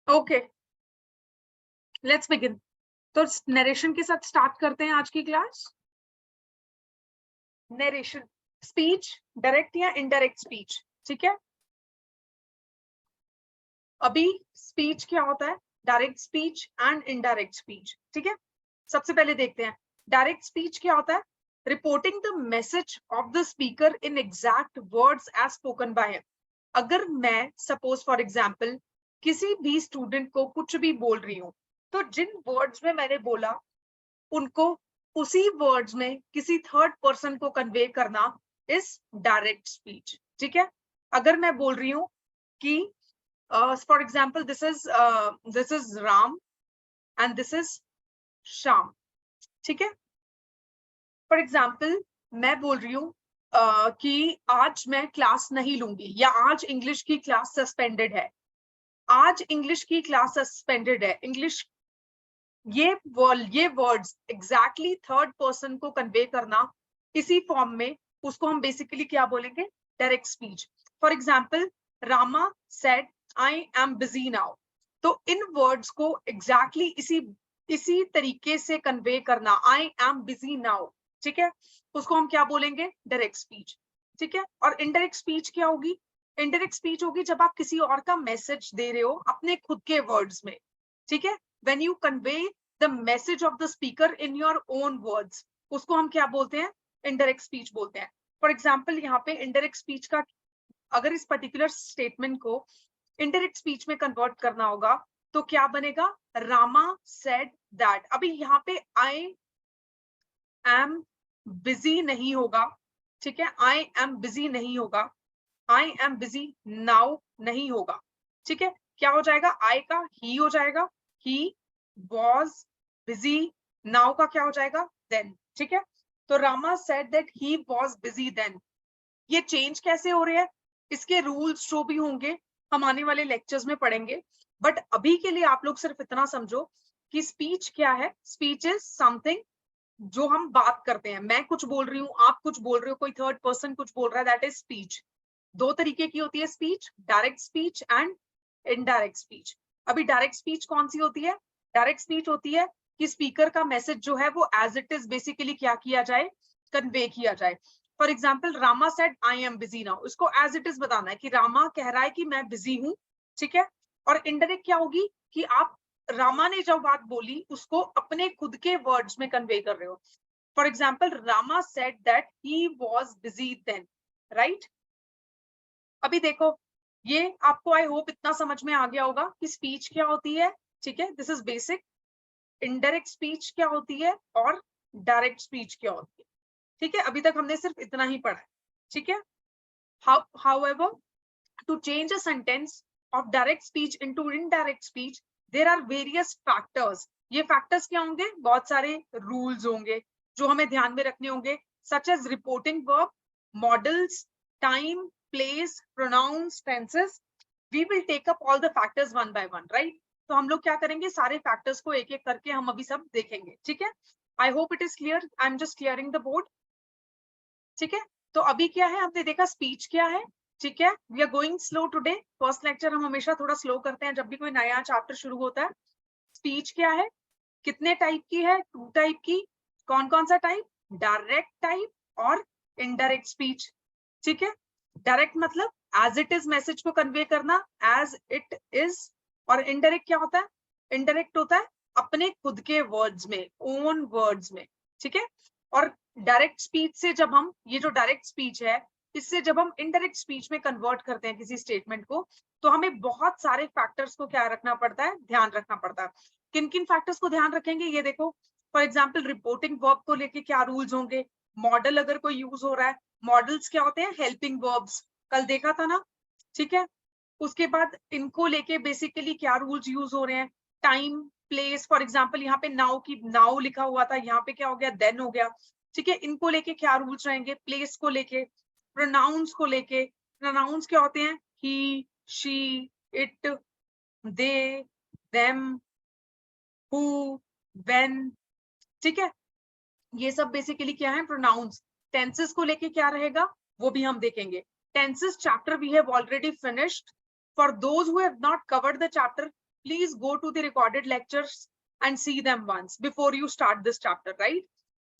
Okay, let's begin. तो narration के साथ स्टार्ट करते हैं आज की क्लास। नरेशन, स्पीच, डायरेक्ट या इनडायरेक्ट स्पीच, ठीक है। अभी स्पीच क्या होता है, direct speech and indirect speech, ठीक है। सबसे पहले देखते हैं डायरेक्ट स्पीच क्या होता है। Reporting the message of the speaker in exact words as spoken by him. अगर मैं सपोज फॉर एग्जांपल किसी भी स्टूडेंट को कुछ भी बोल रही हूँ, तो जिन वर्ड्स में मैंने बोला उनको उसी वर्ड्स में किसी थर्ड पर्सन को कन्वे करना इज डायरेक्ट स्पीच, ठीक है। अगर मैं बोल रही हूँ कि for example this is Ram and this is Shyam, ठीक है। फॉर एग्जाम्पल मैं बोल रही हूँ कि आज मैं क्लास नहीं लूंगी, या आज इंग्लिश की क्लास सस्पेंडेड है। आज इंग्लिश की क्लास सस्पेंडेड है, इंग्लिश ये वर्ड्स एग्जैक्टली थर्ड पर्सन को कन्वे करना इसी फॉर्म में, उसको हम बेसिकली क्या बोलेंगे, direct speech. For example Rama said I am busy now, तो इन वर्ड्स को एग्जैक्टली इसी तरीके से कन्वे करना, आई एम बिजी नाउ, ठीक है, उसको हम क्या बोलेंगे, डायरेक्ट स्पीच, ठीक है। और इनडायरेक्ट स्पीच क्या होगी, इनडायरेक्ट स्पीच होगी जब आप किसी और का मैसेज दे रहे हो अपने खुद के वर्ड्स में, ठीक है। when you convey the message of the speaker in your own words, उसको हम क्या बोलते हैं, indirect speech बोलते हैं। फॉर एग्जाम्पल यहाँ पे indirect speech का, अगर इस पर्टिकुलर स्टेटमेंट को indirect speech में कन्वर्ट करना होगा तो क्या बनेगा, रामा said that। अभी यहाँ पे I am busy नहीं होगा, ठीक है, I am busy नहीं होगा, I am busy now नहीं होगा, ठीक है। क्या हो जाएगा, I का he हो जाएगा, he was busy, now का क्या हो जाएगा, then, ठीक है। तो Rama said that he was busy then। ये चेंज कैसे हो रहे हैं, इसके रूल्स जो भी होंगे हम आने वाले लेक्चर्स में पढ़ेंगे, बट अभी के लिए आप लोग सिर्फ इतना समझो कि स्पीच क्या है। स्पीच इज समथिंग जो हम बात करते हैं, मैं कुछ बोल रही हूँ, आप कुछ बोल रहे हो, कोई थर्ड पर्सन कुछ बोल रहा है, दैट इज स्पीच। दो तरीके की होती है speech, direct speech and indirect speech. अभी डायरेक्ट स्पीच कौन सी होती है, डायरेक्ट स्पीच होती है कि स्पीकर का मैसेज जो है वो एज इट इज बेसिकली क्या किया जाए, कन्वे किया जाए। For example Rama said I am busy now, इसको एज इट इज बताना है कि रामा कह रहा है कि मैं बिजी हूँ, ठीक है। और इनडायरेक्ट क्या होगी कि आप रामा ने जो बात बोली उसको अपने खुद के वर्ड्स में कन्वे कर रहे हो। For example Rama said that he was busy then, right. अभी देखो ये आपको आई होप इतना समझ में आ गया होगा कि स्पीच क्या होती है, ठीक है, this is basic. Indirect speech क्या होती है और डायरेक्ट स्पीच क्या होती है, ठीक है। अभी तक हमने सिर्फ इतना ही पढ़ा है, ठीक है। However, to change a sentence of direct speech into indirect speech, there are various factors. ये factors क्या होंगे, बहुत सारे rules होंगे जो हमें ध्यान में रखने होंगे, such as reporting verb, models, time, place, pronouns, tenses. We will take up all the factors one by one, right? तो हम लोग क्या करेंगे, सारे factors को एक एक करके हम अभी सब देखेंगे, ठीक है। I hope it is clear. I'm just clearing the board, ठीक है। तो अभी क्या है, हमने देखा स्पीच क्या है, ठीक है। We are going slow today, first lecture हम हमेशा थोड़ा स्लो करते हैं जब भी कोई नया चैप्टर शुरू होता है। स्पीच क्या है, कितने टाइप की है, 2 टाइप की। कौन कौन सा टाइप, डायरेक्ट टाइप और इनडायरेक्ट स्पीच, ठीक है। डायरेक्ट मतलब एज इट इज मैसेज को कन्वे करना, एज इट इज। और इनडायरेक्ट क्या होता है, इनडायरेक्ट होता है अपने खुद के वर्ड्स में, ओन वर्ड्स में, ठीक है। और डायरेक्ट स्पीच से जब हम, ये जो डायरेक्ट स्पीच है, इससे जब हम इनडायरेक्ट स्पीच में कन्वर्ट करते हैं किसी स्टेटमेंट को, तो हमें बहुत सारे फैक्टर्स को क्या रखना पड़ता है, ध्यान रखना पड़ता है। किन किन फैक्टर्स को ध्यान रखेंगे, ये देखो। फॉर एग्जाम्पल रिपोर्टिंग वर्ब को लेके क्या रूल्स होंगे, मॉडल अगर कोई यूज हो रहा है, मॉडल्स क्या होते हैं, हेल्पिंग वर्ब्स, कल देखा था ना, ठीक है। उसके बाद इनको लेके बेसिकली क्या रूल्स यूज हो रहे हैं, टाइम, प्लेस। फॉर एग्जाम्पल यहाँ पे नाउ की, नाउ लिखा हुआ था, यहाँ पे क्या हो गया, देन हो गया, ठीक है। इनको लेके क्या रूल्स रहेंगे, प्लेस को लेके, प्रोनाउंस को लेके। प्रोनाउंस क्या होते हैं, he, she, it, they, them, who, when, ठीक है। ये सब बेसिकली क्या है, प्रोनाउंस। टेंसेस को लेके क्या रहेगा वो भी हम देखेंगे। Tenses chapter we have already finished. For those who have not covered the chapter, please go to the recorded lectures and see them once before you start this chapter, right?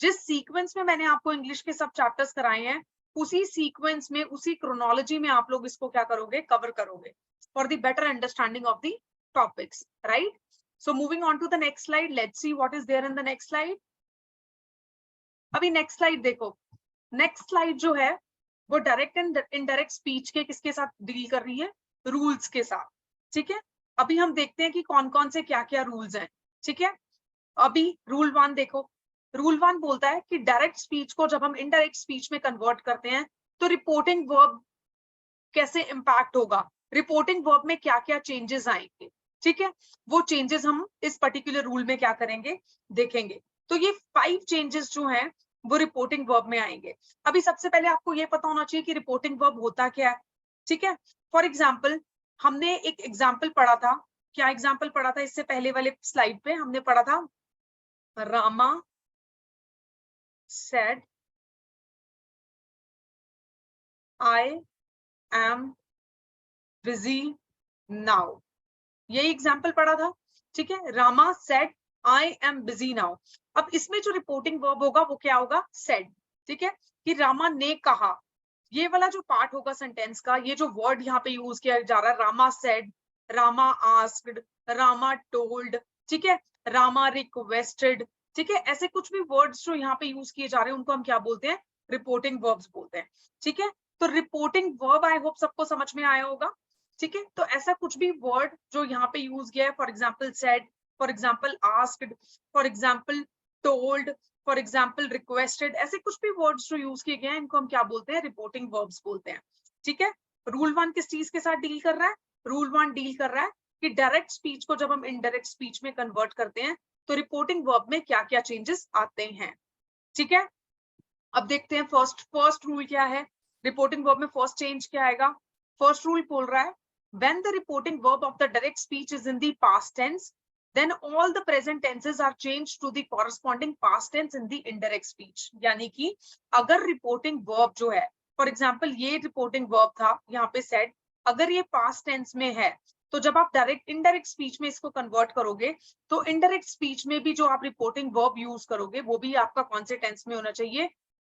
जिस sequence में मैंने आपको English के सब chapters कराए हैं, उसी sequence में, उसी क्रोनोलॉजी में आप लोग इसको क्या करोगे, कवर करोगे for the better understanding of the topics, right? So moving on to the next slide, let's see what is there in the next slide. अभी next slide देखो, next slide जो है वो डायरेक्ट एंड इनडायरेक्ट स्पीच के किसके साथ deal कर रही है, रूल्स के साथ, ठीक है? अभी हम देखते हैं कि कौन कौन से क्या क्या रूल्स हैं, ठीक है? अभी रूल 1 देखो, रूल 1 बोलता है कि डायरेक्ट स्पीच को जब हम इनडायरेक्ट स्पीच में कन्वर्ट करते हैं तो रिपोर्टिंग वर्ब कैसे इंपैक्ट होगा, रिपोर्टिंग वर्ब में क्या क्या चेंजेस आएंगे, ठीक है? वो चेंजेस हम इस पर्टिकुलर रूल में क्या करेंगे, देखेंगे। तो ये 5 चेंजेस जो हैं वो रिपोर्टिंग वर्ब में आएंगे। अभी सबसे पहले आपको ये पता होना चाहिए कि रिपोर्टिंग वर्ब होता क्या है, ठीक है? फॉर एग्जाम्पल हमने एक एग्जाम्पल पढ़ा था, क्या एग्जाम्पल पढ़ा था इससे पहले वाले स्लाइड पे? हमने पढ़ा था Rama said I am busy now, यही एग्जाम्पल पढ़ा था, ठीक है? Rama said I am busy now। अब इसमें जो रिपोर्टिंग वर्ब होगा वो क्या होगा, said, ठीक है? कि रामा ने कहा, ये वाला जो पार्ट होगा सेंटेंस का, ये जो वर्ड यहाँ पे यूज किया जा रहा है, Rama said, Rama asked, Rama told, ठीक है? रामा requested, ठीक है? ऐसे कुछ भी वर्ड्स जो यहाँ पे यूज किए जा रहे हैं उनको हम क्या बोलते हैं, रिपोर्टिंग वर्ब्स बोलते हैं, ठीक है? तो रिपोर्टिंग वर्ब आई होप सबको समझ में आया होगा, ठीक है? तो ऐसा कुछ भी वर्ड जो यहाँ पे यूज किया है, for example said, for example asked, for example told, for example requested, ऐसे कुछ भी वर्ड्स जो यूज किए गए हैं इनको हम क्या बोलते हैं, रिपोर्टिंग वर्ब्स बोलते हैं, ठीक है? रूल 1 किस चीज के साथ डील कर रहा है, रूल 1 डील कर रहा है कि डायरेक्ट स्पीच को जब हम इनडायरेक्ट स्पीच में कन्वर्ट करते हैं तो रिपोर्टिंग वर्ब में क्या क्या चेंजेस आते हैं, ठीक है? अब देखते हैं फर्स्ट रूल क्या है, रिपोर्टिंग वर्ब में फर्स्ट चेंज क्या आएगा। फर्स्ट रूल बोल रहा है when the reporting verb of the direct speech is in the past tense, then all the present tenses are changed to the corresponding past tense in the indirect speech। यानी कि अगर reporting verb जो है, for example ये reporting verb था यहाँ पे said, अगर ये पास्ट टेंस में है तो जब आप डायरेक्ट इनडायरेक्ट स्पीच में इसको कन्वर्ट करोगे तो इनडायरेक्ट स्पीच में भी जो आप रिपोर्टिंग वर्ब यूज करोगे वो भी आपका कौन से टेंस में होना चाहिए,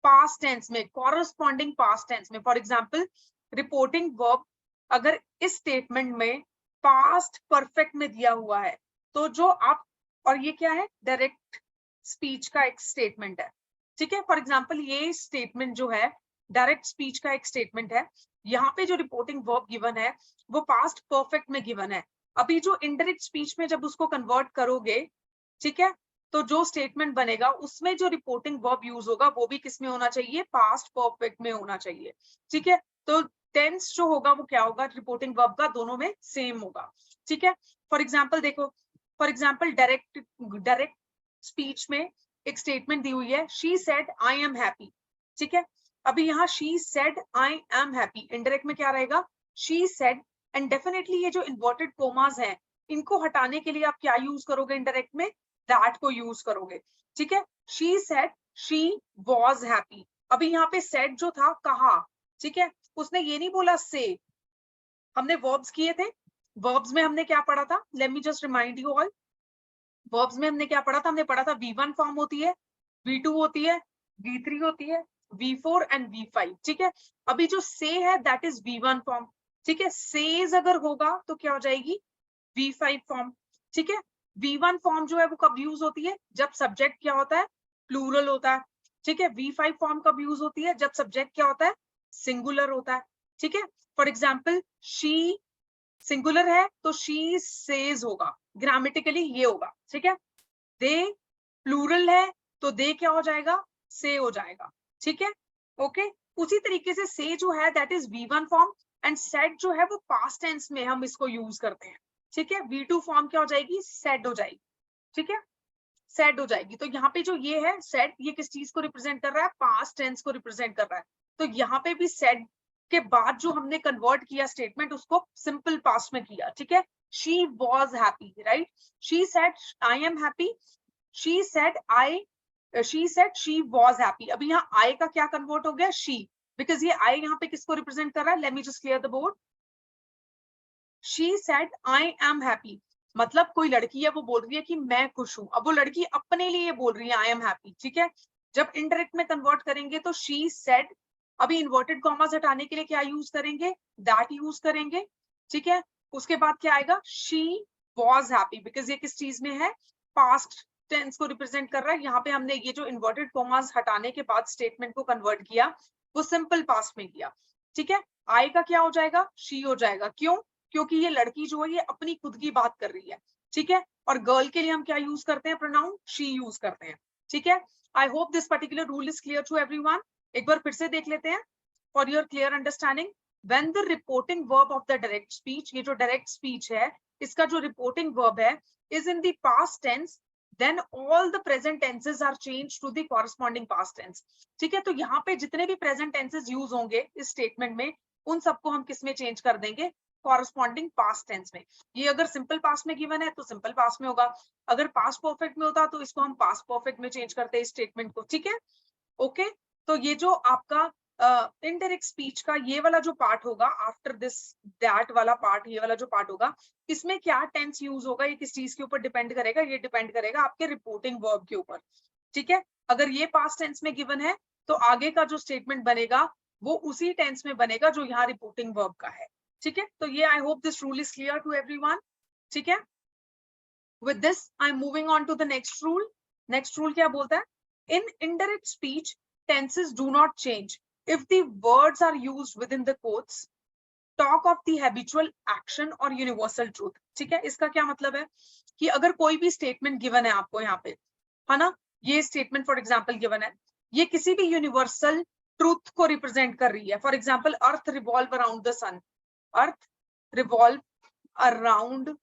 पास्ट टेंस में, कॉरस्पॉन्डिंग पास्ट टेंस में। फॉर एग्जाम्पल रिपोर्टिंग वर्ब अगर इस स्टेटमेंट में पास्ट परफेक्ट में दिया हुआ है तो जो आप, और ये क्या है, डायरेक्ट स्पीच का एक स्टेटमेंट है, ठीक है? फॉर एग्जाम्पल ये स्टेटमेंट जो है डायरेक्ट स्पीच का एक स्टेटमेंट है, यहाँ पे जो रिपोर्टिंग वर्ब गिवन है वो पास्ट परफेक्ट में गिवन है। अभी जो इनडायरेक्ट स्पीच में जब उसको कन्वर्ट करोगे, ठीक है, तो जो स्टेटमेंट बनेगा उसमें जो रिपोर्टिंग वर्ब यूज होगा वो भी किस में होना चाहिए, पास्ट परफेक्ट में होना चाहिए, ठीक है? तो टेंस जो होगा वो क्या होगा, रिपोर्टिंग वर्ब का दोनों में सेम होगा, ठीक है? फॉर एग्जाम्पल देखो, फॉर एग्जाम्पल डायरेक्ट स्पीच में एक स्टेटमेंट दी हुई है, she said I am happy, ठीक है? अभी यहाँ she said I am happy, indirect में क्या रहेगा, she said, एंड डेफिनेटली ये जो इन्वर्टेड कोमास हैं इनको हटाने के लिए आप क्या यूज करोगे, इंडायरेक्ट में that को यूज करोगे, ठीक है? she said she was happy। अभी यहाँ पे said जो था, कहा, ठीक है? उसने ये नहीं बोला say, हमने verbs किए थे, verbs में हमने क्या पढ़ा था, let me just remind you all, verbs में हमने क्या पढ़ा था, हमने पढ़ा था V1 फॉर्म होती है, V2 होती है, V3 होती है, V4 एंड V5, ठीक है? अभी जो से है दैट इज V1 फॉर्म, ठीक है? सेज अगर होगा तो क्या हो जाएगी, V5 फॉर्म, ठीक है? V1 फॉर्म जो है वो कब यूज होती है, जब सब्जेक्ट क्या होता है, प्लूरल होता है, ठीक है? V5 फॉर्म कब यूज होती है, जब सब्जेक्ट क्या होता है, सिंगुलर होता है, ठीक है? फॉर एग्जाम्पल शी सिंगुलर है तो शी सेज होगा, ग्रामेटिकली ये होगा, ठीक है? दे प्लूरल है तो दे क्या हो जाएगा, से हो जाएगा, ठीक है? ओके, उसी तरीके से से जो है that is V1 form and said जो है वो पास्ट टेंस में हम इसको यूज करते हैं, ठीक है? V2 फॉर्म क्या हो जाएगी, सेड हो जाएगी, ठीक है? सेड हो जाएगी। तो यहाँ पे जो ये है सेड, ये किस चीज को रिप्रेजेंट कर रहा है, पास्ट टेंस को रिप्रेजेंट कर रहा है। तो यहाँ पे भी सेड के बाद जो हमने कन्वर्ट किया स्टेटमेंट उसको सिंपल पास्ट में किया, ठीक है? She was happy, right? She said I am happy, she said she said she was happy। अभी यहाँ I का क्या कन्वर्ट हो गया, she, बिकॉज ये I यहाँ पे किसको रिप्रेजेंट कर रहा है, let me just clear the board। she said I am happy, मतलब कोई लड़की है वो बोल रही है कि मैं खुश हूं, अब वो लड़की अपने लिए बोल रही है आई एम हैप्पी, ठीक है। जब इनडायरेक्ट में कन्वर्ट करेंगे तो शी सेड, अभी इन्वर्टेड कॉमास हटाने के लिए क्या यूज करेंगे, दैट यूज करेंगे, ठीक है। उसके बाद क्या आएगा, शी वॉज हैप्पी, बिकॉज ये किस चीज में है, पास्ट टेंस को रिप्रेजेंट कर रहा है। यहाँ पे हमने ये जो इन्वर्टेड कॉमास हटाने के बाद स्टेटमेंट को कन्वर्ट किया वो सिंपल पास्ट में किया, ठीक है। आएगा क्या हो जाएगा, शी हो जाएगा, क्यों, क्योंकि ये लड़की जो है ये अपनी खुद की बात कर रही है, ठीक है। और गर्ल के लिए हम क्या यूज करते हैं, प्रोनाउन शी यूज करते हैं, ठीक है। I hope this particular rule is clear to everyone. एक बार फिर से देख लेते हैं for your clear understanding. When the reporting verb of the direct speech, ये जो डायरेक्ट स्पीच है इसका जो रिपोर्टिंग वर्ब है is in the past tense, then all the present tenses are changed to the corresponding past tense, ठीक है। तो यहाँ पे जितने भी present tenses यूज होंगे इस स्टेटमेंट में उन सबको हम किस में चेंज कर देंगे, कॉरस्पॉन्डिंग पास्ट टेंस में। ये अगर सिंपल पास्ट में गिवन है तो सिंपल पास्ट में होगा, अगर पास्ट परफेक्ट में होता तो इसको हम पास्ट परफेक्ट में चेंज करते हैं इस स्टेटमेंट को, ठीक है। ओके, तो ये जो आपका इनडायरेक्ट स्पीच का ये वाला जो पार्ट होगा आफ्टर दिस दैट वाला पार्ट, ये वाला जो पार्ट होगा इसमें क्या टेंस यूज होगा, ये किस चीज के ऊपर डिपेंड करेगा, ये डिपेंड करेगा आपके रिपोर्टिंग वर्ब के ऊपर, ठीक है। अगर ये पास्ट टेंस में गिवन है तो आगे का जो स्टेटमेंट बनेगा वो उसी टेंस में बनेगा जो यहाँ रिपोर्टिंग वर्ब का है, ठीक है। तो ये I hope this rule is clear to everyone, ठीक है। With this I am moving on to the next rule. Next rule क्या बोलता है, in indirect speech tenses do not change if the words are used within the quotes, talk of the habitual action or universal truth, ठीक है। इसका क्या मतलब है कि अगर कोई भी स्टेटमेंट गिवन है आपको यहाँ पे, है ना, ये स्टेटमेंट फॉर एग्जांपल गिवन है, ये किसी भी यूनिवर्सल ट्रूथ को रिप्रेजेंट कर रही है। For example earth revolve around the sun, earth revolve around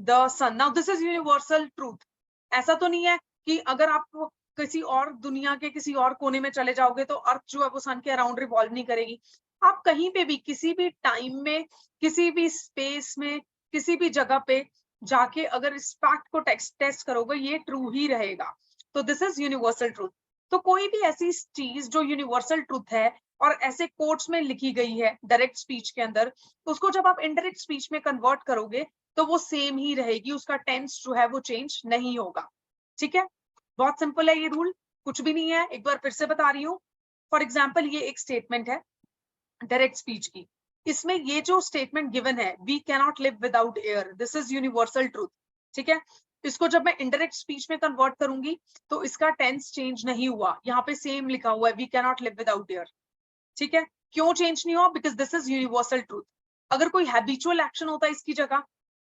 the sun, now this is universal truth. ऐसा तो नहीं है कि अगर आप किसी और दुनिया के किसी और कोने में चले जाओगे तो अर्थ जो है वो सन के अराउंड रिवॉल्व नहीं करेगी। आप कहीं पे भी किसी भी टाइम में किसी भी स्पेस में किसी भी जगह पे जाके अगर इस फैक्ट को टेस्ट करोगे ये ट्रू ही रहेगा, तो दिस इज यूनिवर्सल ट्रूथ। तो कोई भी ऐसी चीज जो यूनिवर्सल ट्रूथ है और ऐसे कोट्स में लिखी गई है डायरेक्ट स्पीच के अंदर, उसको जब आप इनडायरेक्ट स्पीच में कन्वर्ट करोगे तो वो सेम ही रहेगी, उसका टेंस जो है वो चेंज नहीं होगा, ठीक है। बहुत सिंपल है ये रूल, कुछ भी नहीं है, एक बार फिर से बता रही हूँ। फॉर एग्जाम्पल ये एक स्टेटमेंट है डायरेक्ट स्पीच की, इसमें ये जो स्टेटमेंट गिवन है we cannot live without air, this is universal truth, ठीक है। इसको जब मैं इनडायरेक्ट स्पीच में कन्वर्ट करूंगी तो इसका टेंस चेंज नहीं हुआ, यहाँ पे सेम लिखा हुआ है we cannot live without air, ठीक है। क्यों चेंज नहीं हुआ, because this is universal truth. अगर कोई हैबिचुअल एक्शन होता है इसकी जगह,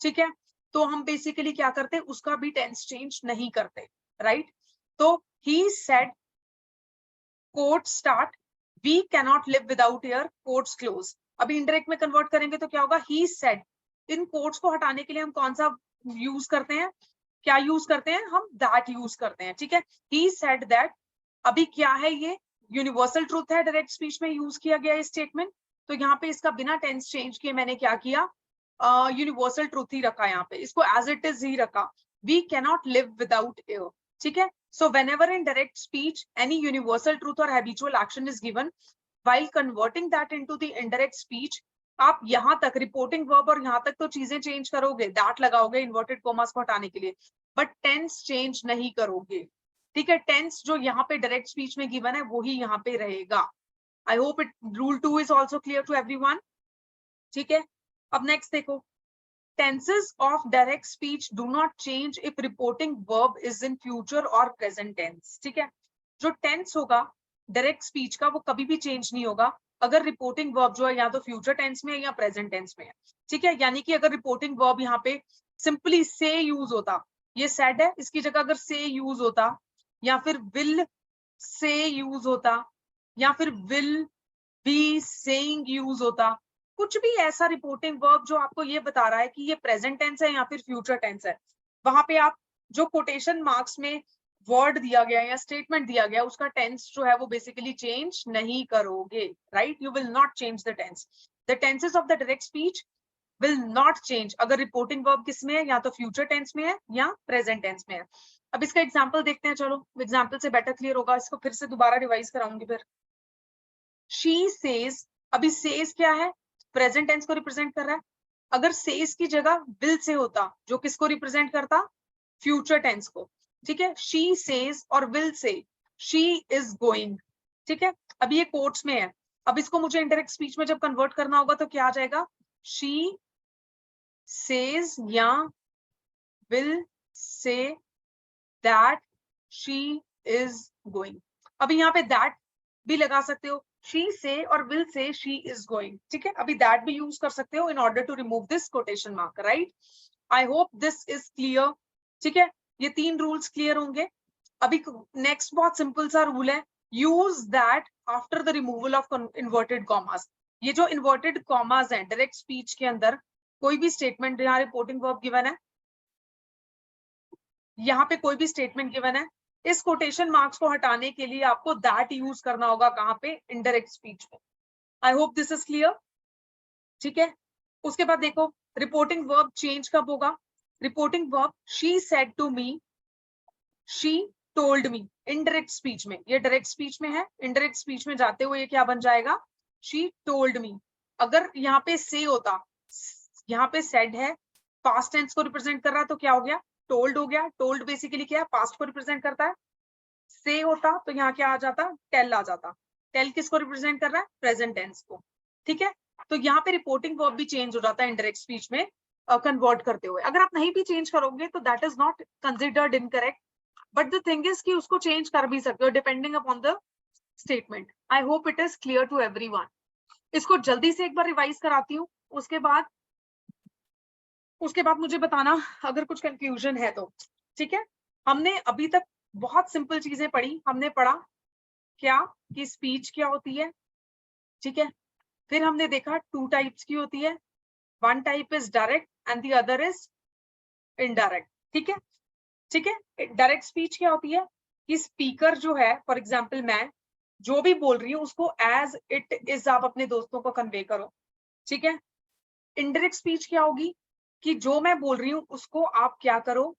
ठीक है, तो हम बेसिकली क्या करते, उसका भी टेंस चेंज नहीं करते, राइट। तो he said quote start we cannot live without air quotes close। अभी इंडायरेक्ट में कन्वर्ट करेंगे तो क्या होगा, he said, इन कोट्स को हटाने के लिए हम कौन सा यूज करते हैं, क्या यूज करते हैं, हम that यूज करते हैं, ठीक है। he said that, अभी क्या है, ये यूनिवर्सल ट्रूथ है, डायरेक्ट स्पीच में यूज किया गया स्टेटमेंट, तो यहाँ पे इसका बिना टेंस चेंज किए मैंने क्या किया, यूनिवर्सल ट्रूथ ही रखा, यहाँ पे इसको एज इट इज ही रखा, we cannot live without air, ठीक है। So whenever in direct speech any universal truth or habitual action is given, while converting that into the indirect speech, आप यहाँ तक रिपोर्टिंग वर्ब और यहाँ तक तो चीजें चेंज करोगे, दैट लगाओगे इन्वर्टेड कोमास को हटाने के लिए, बट टेंस चेंज नहीं करोगे, ठीक है। टेंस जो यहाँ पे डायरेक्ट स्पीच में गिवन है वही यहाँ पे रहेगा। I hope it rule 2 is also clear to everyone, ठीक है। अब नेक्स्ट देखो, tenses of direct speech do not change if reporting verb is in future or present tense, ठीक है। जो टेंस होगा डायरेक्ट स्पीच का वो कभी भी चेंज नहीं होगा अगर रिपोर्टिंग वर्ब जो है या तो फ्यूचर टेंस में है या प्रेजेंट टेंस में है, ठीक है। यानी कि अगर रिपोर्टिंग वर्ब यहाँ पे सिंपली से यूज होता, ये सेड है, इसकी जगह अगर से यूज होता या फिर विल से यूज होता या फिर विल बी सेइंग यूज होता, कुछ भी ऐसा रिपोर्टिंग वर्ब जो आपको ये बता रहा है कि ये प्रेजेंट टेंस है या फिर फ्यूचर टेंस है, वहां पे आप जो कोटेशन मार्क्स में वर्ड दिया गया या स्टेटमेंट दिया गया उसका टेंस जो है वो बेसिकली चेंज नहीं करोगे, right. You will not change the tense, the tenses of the direct speech will not change अगर रिपोर्टिंग वर्ब किस में है, या तो फ्यूचर टेंस में है या प्रेजेंट टेंस में है। अब इसका एग्जाम्पल देखते हैं, चलो एग्जाम्पल से बेटर क्लियर होगा, इसको फिर से दोबारा रिवाइज कराऊंगी फिर। शी सेज, अभी सेज क्या है, प्रेजेंट टेंस को रिप्रेजेंट कर रहा है, अगर सेज की जगह विल से होता, जो किसको रिप्रेजेंट करता, फ्यूचर टेंस को, ठीक है। शी सेज और will say she is going, ठीक है। अब ये कोट्स में है, अब इसको मुझे इंडायरेक्ट स्पीच में जब कन्वर्ट करना होगा तो क्या आ जाएगा, शी सेज या will say that she is going. अभी यहाँ पे दैट भी लगा सकते हो, शी से और will say she is going, ठीक है। अभी दैट भी यूज कर सकते हो in order to remove this quotation mark, right. I hope this is clear, ठीक है। ये 3 रूल्स क्लियर होंगे। अभी नेक्स्ट बहुत सिंपल सा रूल है, use that after the removal of inverted commas. ये जो इन्वर्टेड कॉमास हैं डायरेक्ट स्पीच के अंदर, कोई भी स्टेटमेंट, यहाँ रिपोर्टिंग वर्ब गिवन है, यहाँ पे कोई भी स्टेटमेंट गिवन है, इस कोटेशन मार्क्स को हटाने के लिए आपको दैट यूज करना होगा, कहाँ पे, इनडायरेक्ट स्पीच में। आई होप दिस इज क्लियर, ठीक है। उसके बाद देखो रिपोर्टिंग वर्ब चेंज कब होगा, reporting verb she said to me, she told me, indirect speech में। ये डायरेक्ट स्पीच में है, इनडायरेक्ट स्पीच में जाते हुए ये क्या बन जाएगा, शी टोल्ड मी। अगर यहाँ पे से होता, यहाँ पे सेड है, पास्ट टेंस को रिप्रेजेंट कर रहा है, तो क्या हो गया, टोल्ड हो गया। टोल्ड बेसिकली क्या है, पास्ट को रिप्रेजेंट करता है। से होता तो यहाँ क्या आ जाता, टेल आ जाता। टेल किसको रिप्रेजेंट कर रहा है, प्रेजेंट टेंस को, ठीक है। तो यहाँ पे रिपोर्टिंग वर्ब भी चेंज हो जाता है इनडायरेक्ट स्पीच में कन्वर्ट करते हुए। अगर आप नहीं भी चेंज करोगे तो that is not considered incorrect, but the thing is कि उसको चेंज कर भी सकते हो depending upon the statement. I hope it is clear to everyone. इसको जल्दी से एक बार रिवाइज कराती हूँ, उसके बाद मुझे बताना अगर कुछ कंफ्यूजन है तो, ठीक है। हमने अभी तक बहुत सिंपल चीजें पढ़ी, हमने पढ़ा क्या कि स्पीच क्या होती है, ठीक है। फिर हमने देखा 2 टाइप्स की होती है, 1 type is direct and the other is indirect, ठीक है, ठीक है। डायरेक्ट स्पीच क्या होती है कि स्पीकर जो है, फॉर एग्जाम्पल मैं जो भी बोल रही हूँ उसको एज इट इज आप अपने दोस्तों को कन्वे करो, ठीक है। इनडायरेक्ट स्पीच क्या होगी कि जो मैं बोल रही हूँ उसको आप क्या करो,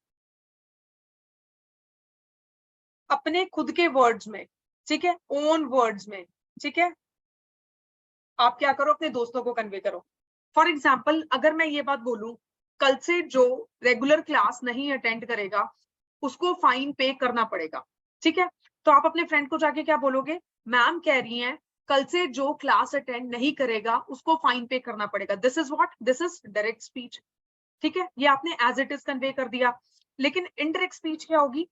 अपने खुद के वर्ड्स में, ठीक है, ओन वर्ड्स में, ठीक है, आप क्या करो, अपने दोस्तों को कन्वे करो। फॉर एग्जाम्पल अगर मैं ये बात बोलूं, कल से जो रेगुलर क्लास नहीं अटेंड करेगा उसको फाइन पे करना पड़ेगा, ठीक है। तो आप अपने फ्रेंड को जाके क्या बोलोगे, मैम कह रही हैं कल से जो क्लास अटेंड नहीं करेगा उसको फाइन पे करना पड़ेगा। This is what, this is direct speech, ठीक है। ये आपने एज इट इज कन्वे कर दिया। लेकिन इनडायरेक्ट स्पीच क्या होगी,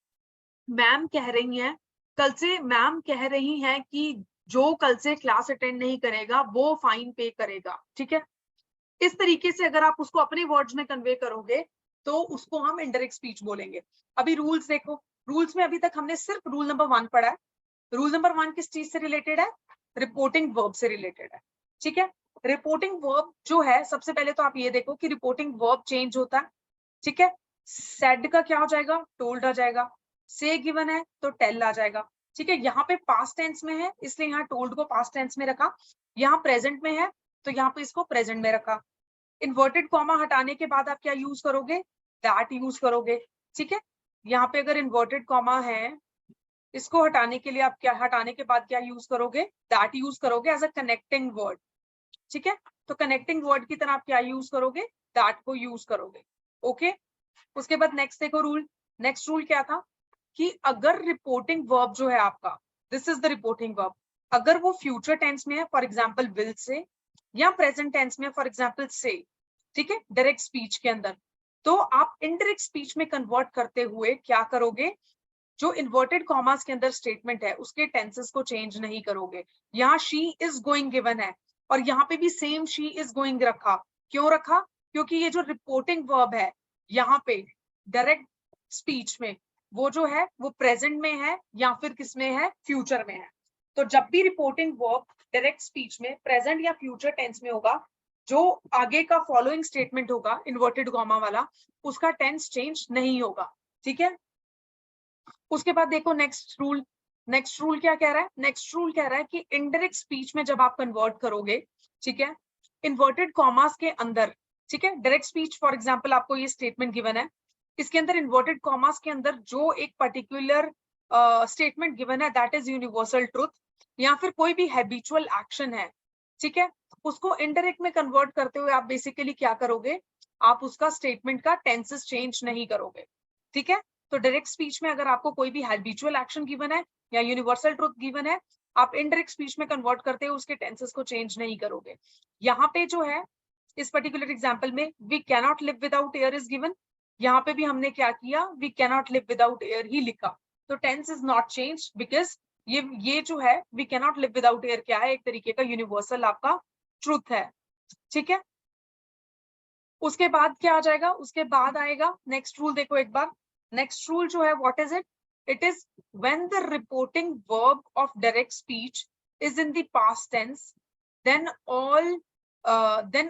मैम कह रही हैं, कल से मैम कह रही हैं कि जो कल से क्लास अटेंड नहीं करेगा वो फाइन पे करेगा, ठीक है। इस तरीके से अगर आप उसको अपने वर्ड्स में कन्वे करोगे तो उसको हम इनडायरेक्ट स्पीच बोलेंगे। अभी रूल्स देखो, रूल्स में अभी तक हमने सिर्फ रूल नंबर 1 पढ़ा है। रूल नंबर 1 किस चीज से रिलेटेड है, रिपोर्टिंग वर्ब से रिलेटेड है, ठीक है। रिपोर्टिंग वर्ब जो है, सबसे पहले तो आप ये देखो कि रिपोर्टिंग वर्ब चेंज होता है, ठीक है। सेड का क्या हो जाएगा, टोल्ड आ जाएगा। से गिवन है तो टेल आ जाएगा, ठीक है। यहाँ पे पास्ट टेंस में है इसलिए यहाँ टोल्ड को पास्ट टेंस में रखा, यहाँ प्रेजेंट में है तो यहाँ पे इसको प्रेजेंट में रखा। इन्वर्टेड कॉमा हटाने के बाद आप क्या यूज करोगे, दैट यूज करोगे, ठीक है। यहाँ पे अगर इन्वर्टेड कॉमा है, इसको हटाने के लिए आप क्या, हटाने के बाद क्या यूज करोगे, दैट यूज करोगे एज अ कनेक्टिंग वर्ड, ठीक है। तो कनेक्टिंग वर्ड की तरह आप क्या यूज करोगे, दैट को यूज करोगे, ओके। उसके बाद नेक्स्ट देखो रूल, नेक्स्ट रूल क्या था कि अगर रिपोर्टिंग वर्ब जो है आपका, this is the reporting verb, अगर वो फ्यूचर टेंस में है, फॉर एग्जाम्पल विल से, या प्रेजेंट टेंस में फॉर एग्जाम्पल से, ठीक है, डायरेक्ट स्पीच के अंदर, तो आप इनडायरेक्ट स्पीच में कन्वर्ट करते हुए क्या करोगे, जो इन्वर्टेड कॉमास के अंदर स्टेटमेंट है उसके टेंसेस को चेंज नहीं करोगे। यहाँ शी इज गोइंग गिवन है और यहाँ पे भी सेम शी इज गोइंग रखा, क्यों रखा, क्योंकि ये जो रिपोर्टिंग वर्ब है यहाँ पे डायरेक्ट स्पीच में, वो जो है वो प्रेजेंट में है या फिर किसमें है, फ्यूचर में है। तो जब भी रिपोर्टिंग वर्ब डायरेक्ट स्पीच में प्रेजेंट या फ्यूचर टेंस में होगा, जो आगे का फॉलोइंग स्टेटमेंट होगा इन्वर्टेड कॉमा वाला, उसका टेंस चेंज नहीं होगा, ठीक है। उसके बाद देखो नेक्स्ट रूल, नेक्स्ट रूल क्या कह रहा है, नेक्स्ट रूल कह रहा है कि इनडायरेक्ट स्पीच में जब आप कन्वर्ट करोगे, ठीक है, इन्वर्टेड कॉमास के अंदर, ठीक है, डायरेक्ट स्पीच फॉर एग्जांपल आपको ये स्टेटमेंट गिवन है, इसके अंदर इन्वर्टेड कॉमास के अंदर जो एक पर्टिकुलर स्टेटमेंट गिवन है दैट इज यूनिवर्सल ट्रुथ, या फिर कोई भी हैबिचुअल एक्शन है ठीक है, उसको इनडायरेक्ट में कन्वर्ट करते हुए आप बेसिकली क्या करोगे, आप उसका स्टेटमेंट का टेंसेस चेंज नहीं करोगे। ठीक है, तो डायरेक्ट स्पीच में अगर आपको कोई भी हैबिचुअल एक्शन गिवन है या यूनिवर्सल ट्रुथ गिवन है, आप इनडायरेक्ट स्पीच में कन्वर्ट करते हुए उसके टेंसेस को चेंज नहीं करोगे। यहाँ पे जो है इस पर्टिकुलर एग्जाम्पल में we cannot live without air is given, यहाँ पे भी हमने क्या किया, we cannot live without air ही लिखा, तो tense is not change because ये जो है we cannot live without air क्या है, एक तरीके का यूनिवर्सल आपका ट्रुथ है। ठीक है, उसके बाद क्या आ जाएगा, उसके बाद आएगा नेक्स्ट रूल। देखो एक बार नेक्स्ट रूल जो है what is it, it is when the reporting verb of direct speech is in the past tense then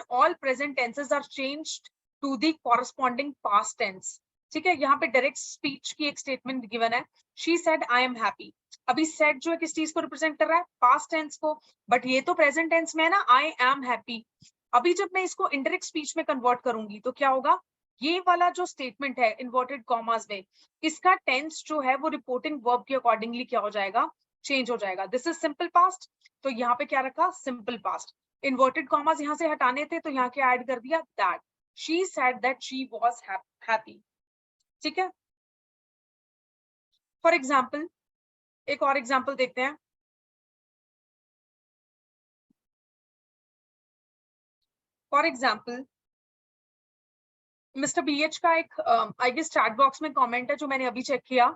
all present tenses are changed to the corresponding past tense। ठीक है, यहाँ पे direct speech की एक statement given है, she said I am happy। अभी said जो है किस चीज को रिप्रेजेंट कर रहा है, पास्ट टेंस को, बट ये तो प्रेजेंट टेंस में है ना, I am happy। अभी जब मैं इसको इंडायरेक्ट स्पीच में कन्वर्ट करूंगी तो क्या होगा, ये वाला जो स्टेटमेंट है इन्वर्टेड कॉमास में, इसका टेंस जो है वो रिपोर्टिंग वर्ब के अकॉर्डिंगली क्या हो जाएगा, चेंज हो जाएगा। दिस इज सिंपल पास्ट, तो यहाँ पे क्या रखा, सिंपल पास्ट। इन्वर्टेड कॉमास यहाँ से हटाने थे तो यहाँ क्या ऐड कर दिया, that. She said that she was happy. ठीक है, फॉर एग्जाम्पल एक और एग्जाम्पल देखते हैं। फॉर एग्जाम्पल मिस्टर BH का एक आई गेस चैट बॉक्स में कमेंट है जो मैंने अभी चेक किया,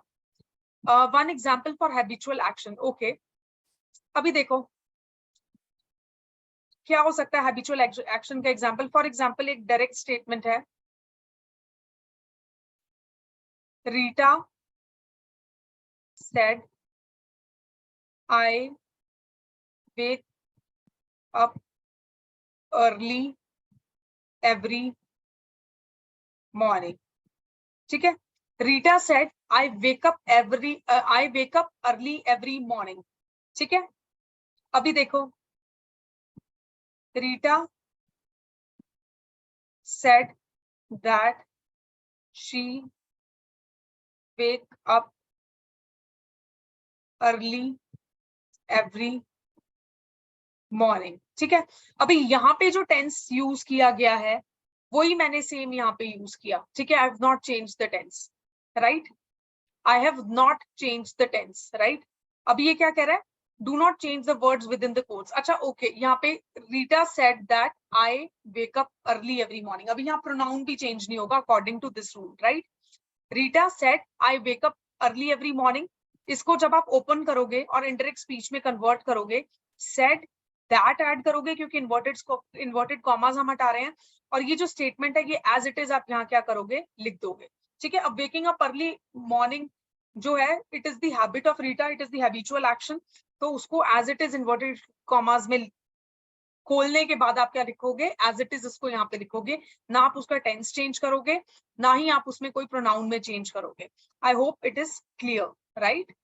one example for habitual action. Okay, अभी देखो क्या हो सकता है हैबिचुअल एक्शन का एग्जाम्पल। फॉर एग्जाम्पल एक डायरेक्ट स्टेटमेंट है, Rita said I wake up early every morning। ठीक है, Rita said I wake up early every morning। ठीक है, अभी देखो Rita said that she wake up early every morning। ठीक है, अभी यहाँ पे जो टेंस यूज किया गया है वही मैंने सेम यहाँ पे यूज किया। ठीक है, I have not change the tense, right, I have not change the tense, right. अभी ये क्या कह रहा है, do not change the words within the quotes. अच्छा ओके, यहाँ पे Rita said that I wake up early every morning, अभी यहाँ प्रोनाउन भी चेंज नहीं होगा according to this rule, right. Rita said I wake up early every morning, इसको जब आप ओपन करोगे और इंडायरेक्ट स्पीच में कन्वर्ट करोगे, सेड दैट ऐड करोगे क्योंकि इन्वर्टेड कॉमास हम हटा रहे हैं, और ये जो स्टेटमेंट है ये एज इट इज आप यहाँ क्या करोगे, लिख दोगे। ठीक है, अब वेकिंग अप अर्ली मॉर्निंग जो है it is the habit of Rita, it is the habitual action, तो उसको as it is inverted commas में खोलने के बाद आप क्या लिखोगे, एज इट इज इसको यहाँ पे लिखोगे, ना आप उसका टेंस चेंज करोगे, ना ही आप उसमें कोई प्रोनाउन में चेंज करोगे। आई hope it is clear, right.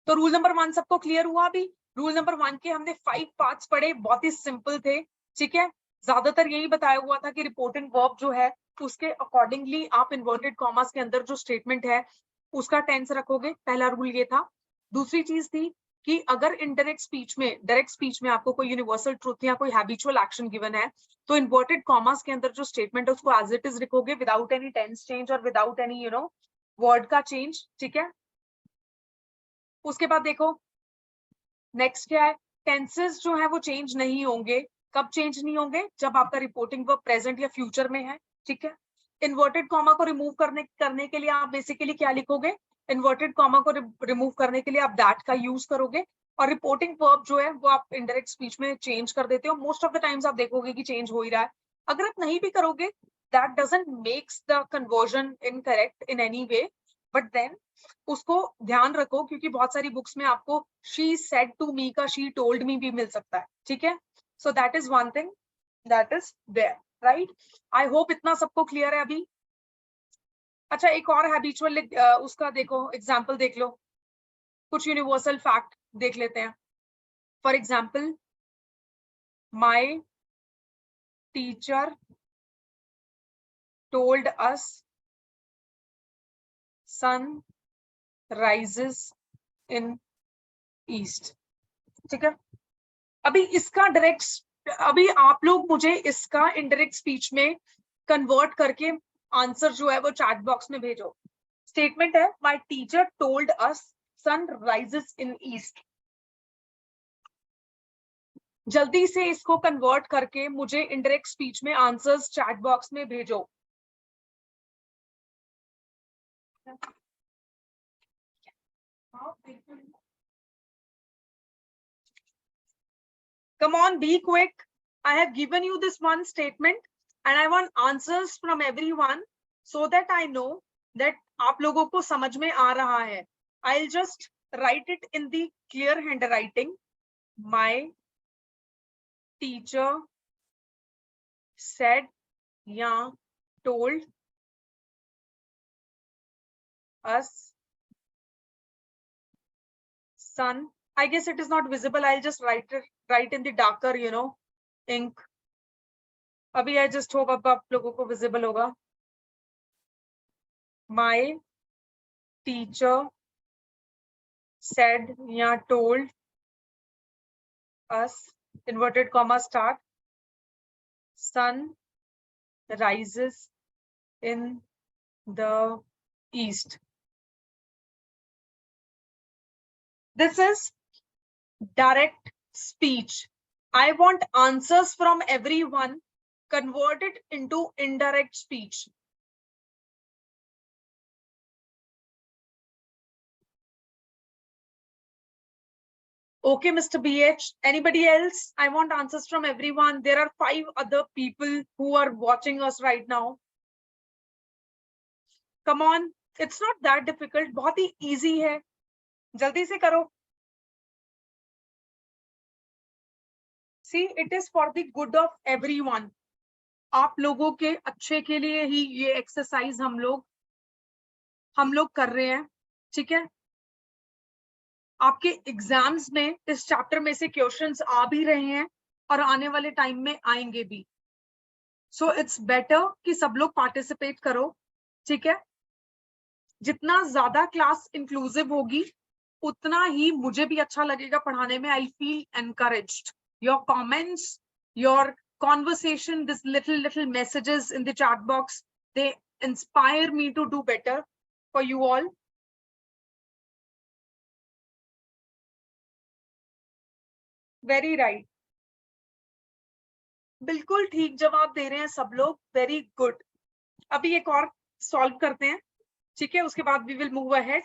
तो रूल नंबर 1 सबको क्लियर हुआ। अभी रूल नंबर 1 के हमने 5 पार्ट्स पढ़े, बहुत ही सिंपल थे। ठीक है, ज्यादातर यही बताया हुआ था कि रिपोर्टिंग वर्ब जो है उसके अकॉर्डिंगली आप इन्वर्टेड कॉमास के अंदर जो स्टेटमेंट है उसका टेंस रखोगे, पहला रूल ये था। दूसरी चीज थी कि अगर इनडायरेक्ट स्पीच में, डायरेक्ट स्पीच में आपको कोई यूनिवर्सल ट्रुथ या कोई हैबिचुअल एक्शन गिवन है तो इन्वर्टेड कॉमास के अंदर जो स्टेटमेंट है उसको एज इट इज लिखोगे विदाउट एनी टेंस चेंज और विदाउट एनी वर्ड का चेंज। ठीक है, उसके बाद देखो नेक्स्ट क्या है, टेंसेस जो है वो चेंज नहीं होंगे। कब चेंज नहीं होंगे, जब आपका रिपोर्टिंग वर्ब प्रेजेंट या फ्यूचर में है। ठीक है, इन्वर्टेड कॉमा को रिमूव करने के लिए आप बेसिकली क्या लिखोगे, इन्वर्टेड कॉमा को रिमूव करने के लिए आप दैट का यूज करोगे, और रिपोर्टिंग वर्ब जो है वो आप इनडायरेक्ट स्पीच में चेंज कर देते हो। मोस्ट ऑफ द टाइम्स आप देखोगे कि चेंज हो ही रहा है। अगर आप नहीं भी करोगे that doesn't makes the conversion incorrect in any way, but then उसको ध्यान रखो क्योंकि बहुत सारी बुक्स में आपको शी सेड टू मी का शी टोल्ड मी भी मिल सकता है। ठीक है, so that is one thing that is there, right. I hope इतना सबको क्लियर है अभी। अच्छा एक और हैबिचुअल उसका देखो एग्जाम्पल देख लो, कुछ यूनिवर्सल फैक्ट देख लेते हैं। For example my teacher told us sun rises in east. ठीक है, अभी इसका डायरेक्ट, अभी आप लोग मुझे इसका इनडायरेक्ट स्पीच में कन्वर्ट करके आंसर जो है वो चैट बॉक्स में भेजो। स्टेटमेंट है, my teacher told us sun rises in east. जल्दी से इसको कन्वर्ट करके मुझे इनडायरेक्ट स्पीच में आंसर्स चैट बॉक्स में भेजो। Come on, be quick. I have given you this one statement and I want answers from everyone so that I know that आप लोगों को समझ में आ रहा है। I'll just write it in the clear handwriting. My teacher said या told us son. I guess it is not visible. I'll just write in the darker, ink. अभी I just hope अब आप लोगों को visible होगा। My teacher said या told us, inverted comma start, sun rises in the east. This is direct speech. I want answers from everyone. Convert it into indirect speech. Okay, Mr. BH. Anybody else? I want answers from everyone. There are 5 other people who are watching us right now. Come on. It's not that difficult. बहुत ही easy है. जल्दी से करो. See, it is for the good of everyone. आप लोगों के अच्छे के लिए ही ये एक्सरसाइज हम लोग कर रहे हैं, ठीक है? आपके एग्जाम्स में इस चैप्टर में से क्वेश्चंस आ भी रहे हैं और आने वाले टाइम में आएंगे भी। सो इट्स बेटर कि सब लोग पार्टिसिपेट करो, ठीक है? जितना ज्यादा क्लास इंक्लूसिव होगी उतना ही मुझे भी अच्छा लगेगा पढ़ाने में। I feel encouraged. Your comments, your conversation, this little messages in the chat box, they inspire me to do better for you all. Very right. बिल्कुल ठीक जवाब दे रहे हैं सब लोग। Very good. अभी एक और सॉल्व करते हैं, ठीक है? उसके बाद we will move ahead.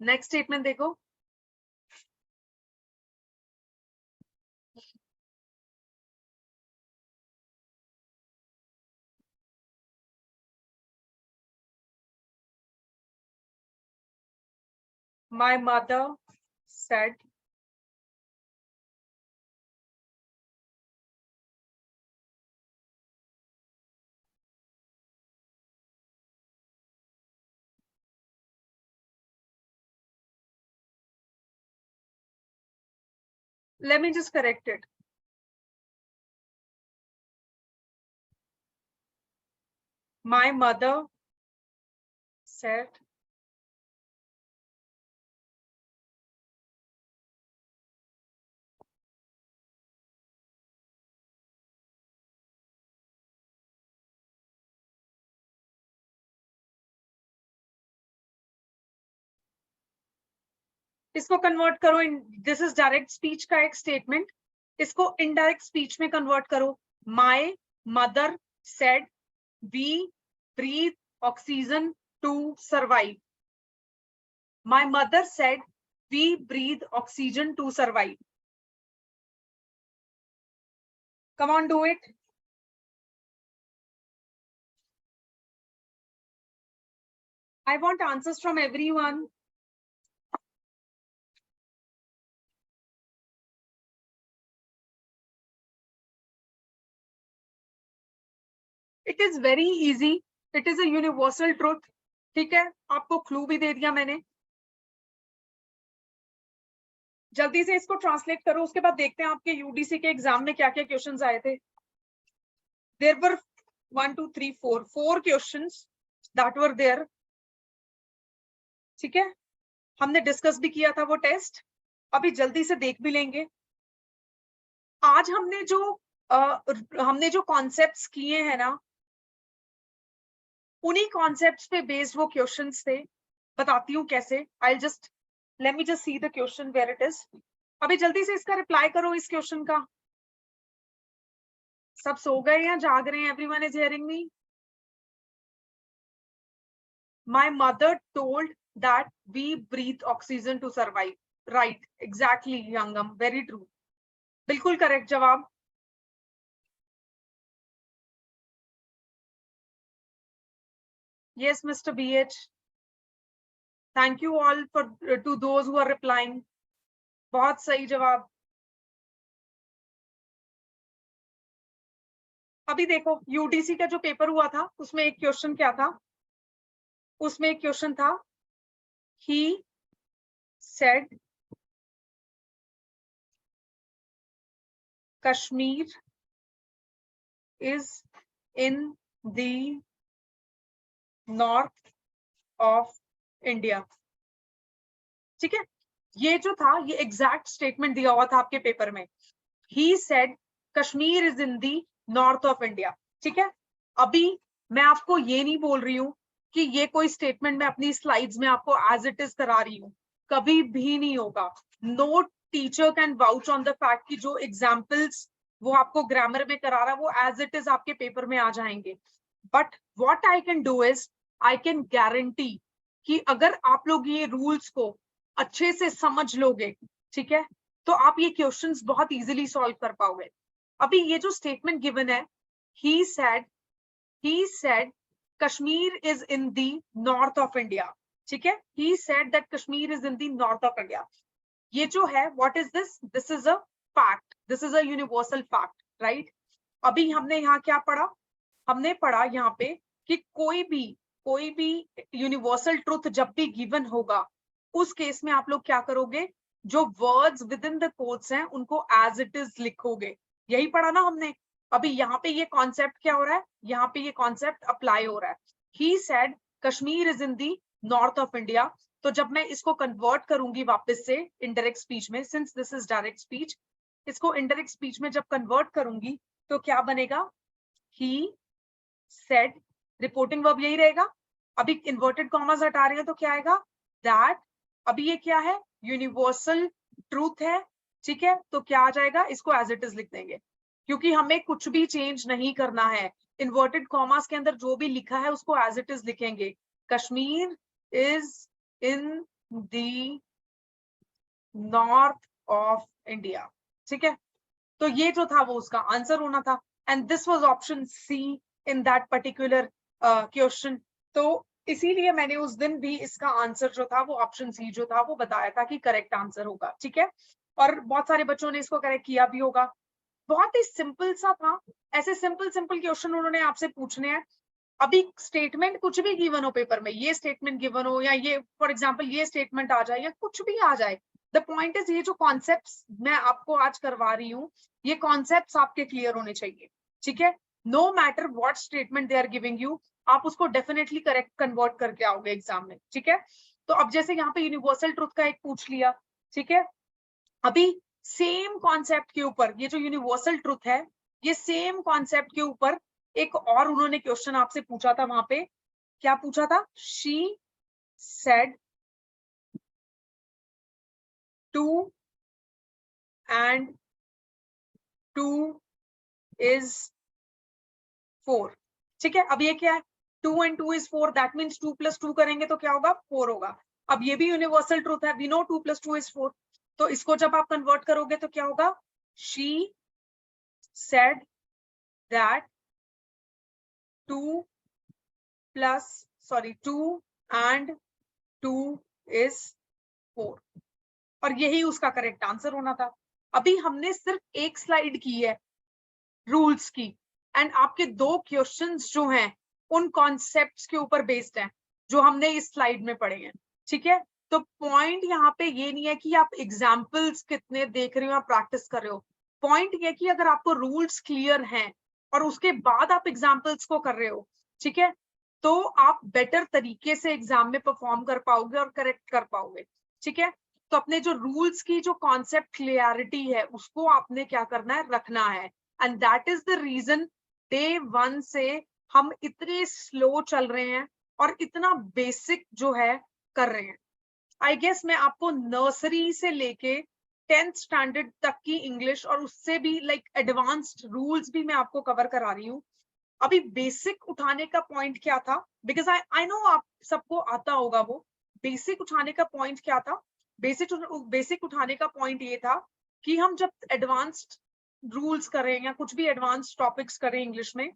Next statement देखो। My mother said let me just correct it. My mother said इसको कन्वर्ट करो। दिस इज डायरेक्ट स्पीच का एक स्टेटमेंट। इसको इनडायरेक्ट स्पीच में कन्वर्ट करो। My mother said we breathe oxygen to survive. My mother said we breathe oxygen to survive. Come on, do it. I want answers from everyone. It is very easy. It is a universal truth. ठीक है, आपको clue भी दे दिया मैंने। जल्दी से इसको translate करो, उसके बाद देखते हैं आपके यूडीसी के एग्जाम में क्या क्या क्वेश्चंस आए थे। There were 1 2 3 4 questions that were there. ठीक है, हमने डिस्कस भी किया था वो टेस्ट। अभी जल्दी से देख भी लेंगे। आज हमने जो कॉन्सेप्ट्स किए हैं ना, उन्हीं कॉन्सेप्ट्स पे बेस्ड वो क्वेश्चंस थे। बताती हूँ कैसे। I just let me just see the question where it is. अभी जल्दी से इसका रिप्लाई करो इस क्वेश्चन का। सब सो गए या जाग रहे हैं? Everyone is hearing me? My mother told that we breathe oxygen to survive. Right, exactly, Yangam. Very true. बिल्कुल correct जवाब। Yes, Mr. BH. Thank you all for to those who are replying. बहुत सही जवाब। अभी देखो UDC का जो paper हुआ था उसमें एक क्वेश्चन क्या था? उसमें एक क्वेश्चन था, he said Kashmir is in the north of India। ठीक है, ये जो था ये एग्जैक्ट स्टेटमेंट दिया हुआ था आपके पेपर में। He said Kashmir is in the north of India. ठीक है, अभी मैं आपको ये नहीं बोल रही हूँ कि ये कोई स्टेटमेंट मैं अपनी स्लाइड्स में आपको एज इट इज करा रही हूँ, कभी भी नहीं होगा। No teacher can vouch on the fact कि जो एग्जाम्पल्स वो आपको ग्रामर में करा रहा है वो एज इट इज आपके पेपर में आ जाएंगे। But what I can do is I can guarantee कि अगर आप लोग ये रूल्स को अच्छे से समझ लोगे, ठीक है, तो आप ये क्वेश्चंस बहुत इजीली सॉल्व कर पाओगे। अभी ये जो स्टेटमेंट गिवन है, he said Kashmir is in the north of India. ठीक है, he said that Kashmir is in the north of India. ये जो है what is this? This is a fact, this is a universal fact, right. अभी हमने यहाँ क्या पढ़ा? हमने पढ़ा यहाँ पे कि कोई भी यूनिवर्सल ट्रुथ जब भी गिवन होगा उस केस में आप लोग क्या करोगे? जो words within the quotes हैं उनको एज इट इज लिखोगे। यही पढ़ा ना हमने। अभी यहाँ पे ये कॉन्सेप्ट क्या हो रहा है? यहाँ पे ये कॉन्सेप्ट अप्लाई हो रहा है। He said Kashmir is in the north of India. तो जब मैं इसको कन्वर्ट करूंगी वापस से इनडायरेक्ट स्पीच में, since this is direct speech, इसको इनडायरेक्ट स्पीच में जब कन्वर्ट करूंगी तो क्या बनेगा? ही सेड, रिपोर्टिंग वर्ब यही रहेगा। अभी इन्वर्टेड कॉमास हटा रहे हैं तो क्या आएगा? दैट। अभी ये क्या है? यूनिवर्सल ट्रूथ है। ठीक है, तो क्या आ जाएगा? इसको एज इट इज लिख देंगे क्योंकि हमें कुछ भी चेंज नहीं करना है। इन्वर्टेड कॉमास के अंदर जो भी लिखा है उसको एज इट इज लिखेंगे। Kashmir is in the north of India. ठीक है, तो ये जो था वो उसका आंसर होना था। And this was option C in that particular question. तो इसीलिए मैंने उस दिन भी इसका आंसर जो था वो ऑप्शन सी जो था वो बताया था कि करेक्ट आंसर होगा। ठीक है, और बहुत सारे बच्चों ने इसको करेक्ट किया भी होगा। बहुत ही सिंपल सा था। ऐसे सिंपल क्वेश्चन उन्होंने आपसे पूछने हैं। अभी स्टेटमेंट कुछ भी गिवन हो पेपर में, ये स्टेटमेंट गिवन हो या ये फॉर एग्जांपल ये स्टेटमेंट आ जाए या कुछ भी आ जाए, द पॉइंट इज ये जो कॉन्सेप्ट्स मैं आपको आज करवा रही हूँ ये कॉन्सेप्ट्स आपके क्लियर होने चाहिए। ठीक है, no matter what statement they are giving you, आप उसको डेफिनेटली करेक्ट कन्वर्ट करके आओगे एग्जाम में। ठीक है, तो अब जैसे यहाँ पे यूनिवर्सल ट्रुथ का एक पूछ लिया। ठीक है, अभी सेम कॉन्सेप्ट के ऊपर ये जो यूनिवर्सल ट्रुथ है, ये सेम कॉन्सेप्ट के ऊपर एक और उन्होंने क्वेश्चन आपसे पूछा था। वहां पे क्या पूछा था? She said 2 and 2 is 4। ठीक है, अब ये क्या है? 2 and 2 is 4, दैट मीन्स 2 + 2 करेंगे तो क्या होगा? 4 होगा। अब ये भी यूनिवर्सल ट्रूथ है, वी नो 2 + 2 is 4। तो इसको जब आप कन्वर्ट करोगे तो क्या होगा? She said that 2 and 2 is 4, और यही उसका करेक्ट आंसर होना था। अभी हमने सिर्फ एक स्लाइड की है रूल्स की, एंड आपके 2 क्वेश्चंस जो हैं उन कॉन्सेप्ट्स के ऊपर बेस्ड हैं जो हमने इस स्लाइड में पढ़े हैं। ठीक है, तो पॉइंट यहाँ पे ये नहीं है कि आप एग्जाम्पल्स कितने देख रहे हो या प्रैक्टिस कर रहे हो। पॉइंट ये कि अगर आपको रूल्स क्लियर हैं और उसके बाद आप एग्जाम्पल्स को कर रहे हो, ठीक है, तो आप बेटर तरीके से एग्जाम में परफॉर्म कर पाओगे और करेक्ट कर पाओगे। ठीक है, तो अपने जो रूल्स की जो कॉन्सेप्ट क्लियरिटी है उसको आपने क्या करना है, रखना है। And that is the reason day 1 से हम इतने स्लो चल रहे हैं और इतना बेसिक जो है कर रहे हैं। आई गेस मैं आपको नर्सरी से लेके 10th स्टैंडर्ड तक की इंग्लिश और उससे भी लाइक एडवांस्ड रूल्स भी मैं आपको कवर करा रही हूँ। अभी बेसिक उठाने का पॉइंट क्या था, बिकॉज आई नो आप सबको आता होगा वो बेसिक उठाने का पॉइंट क्या था। बेसिक उठाने का पॉइंट ये था कि हम जब एडवांस्ड रूल्स करें या कुछ भी एडवांस टॉपिक्स करें इंग्लिश में,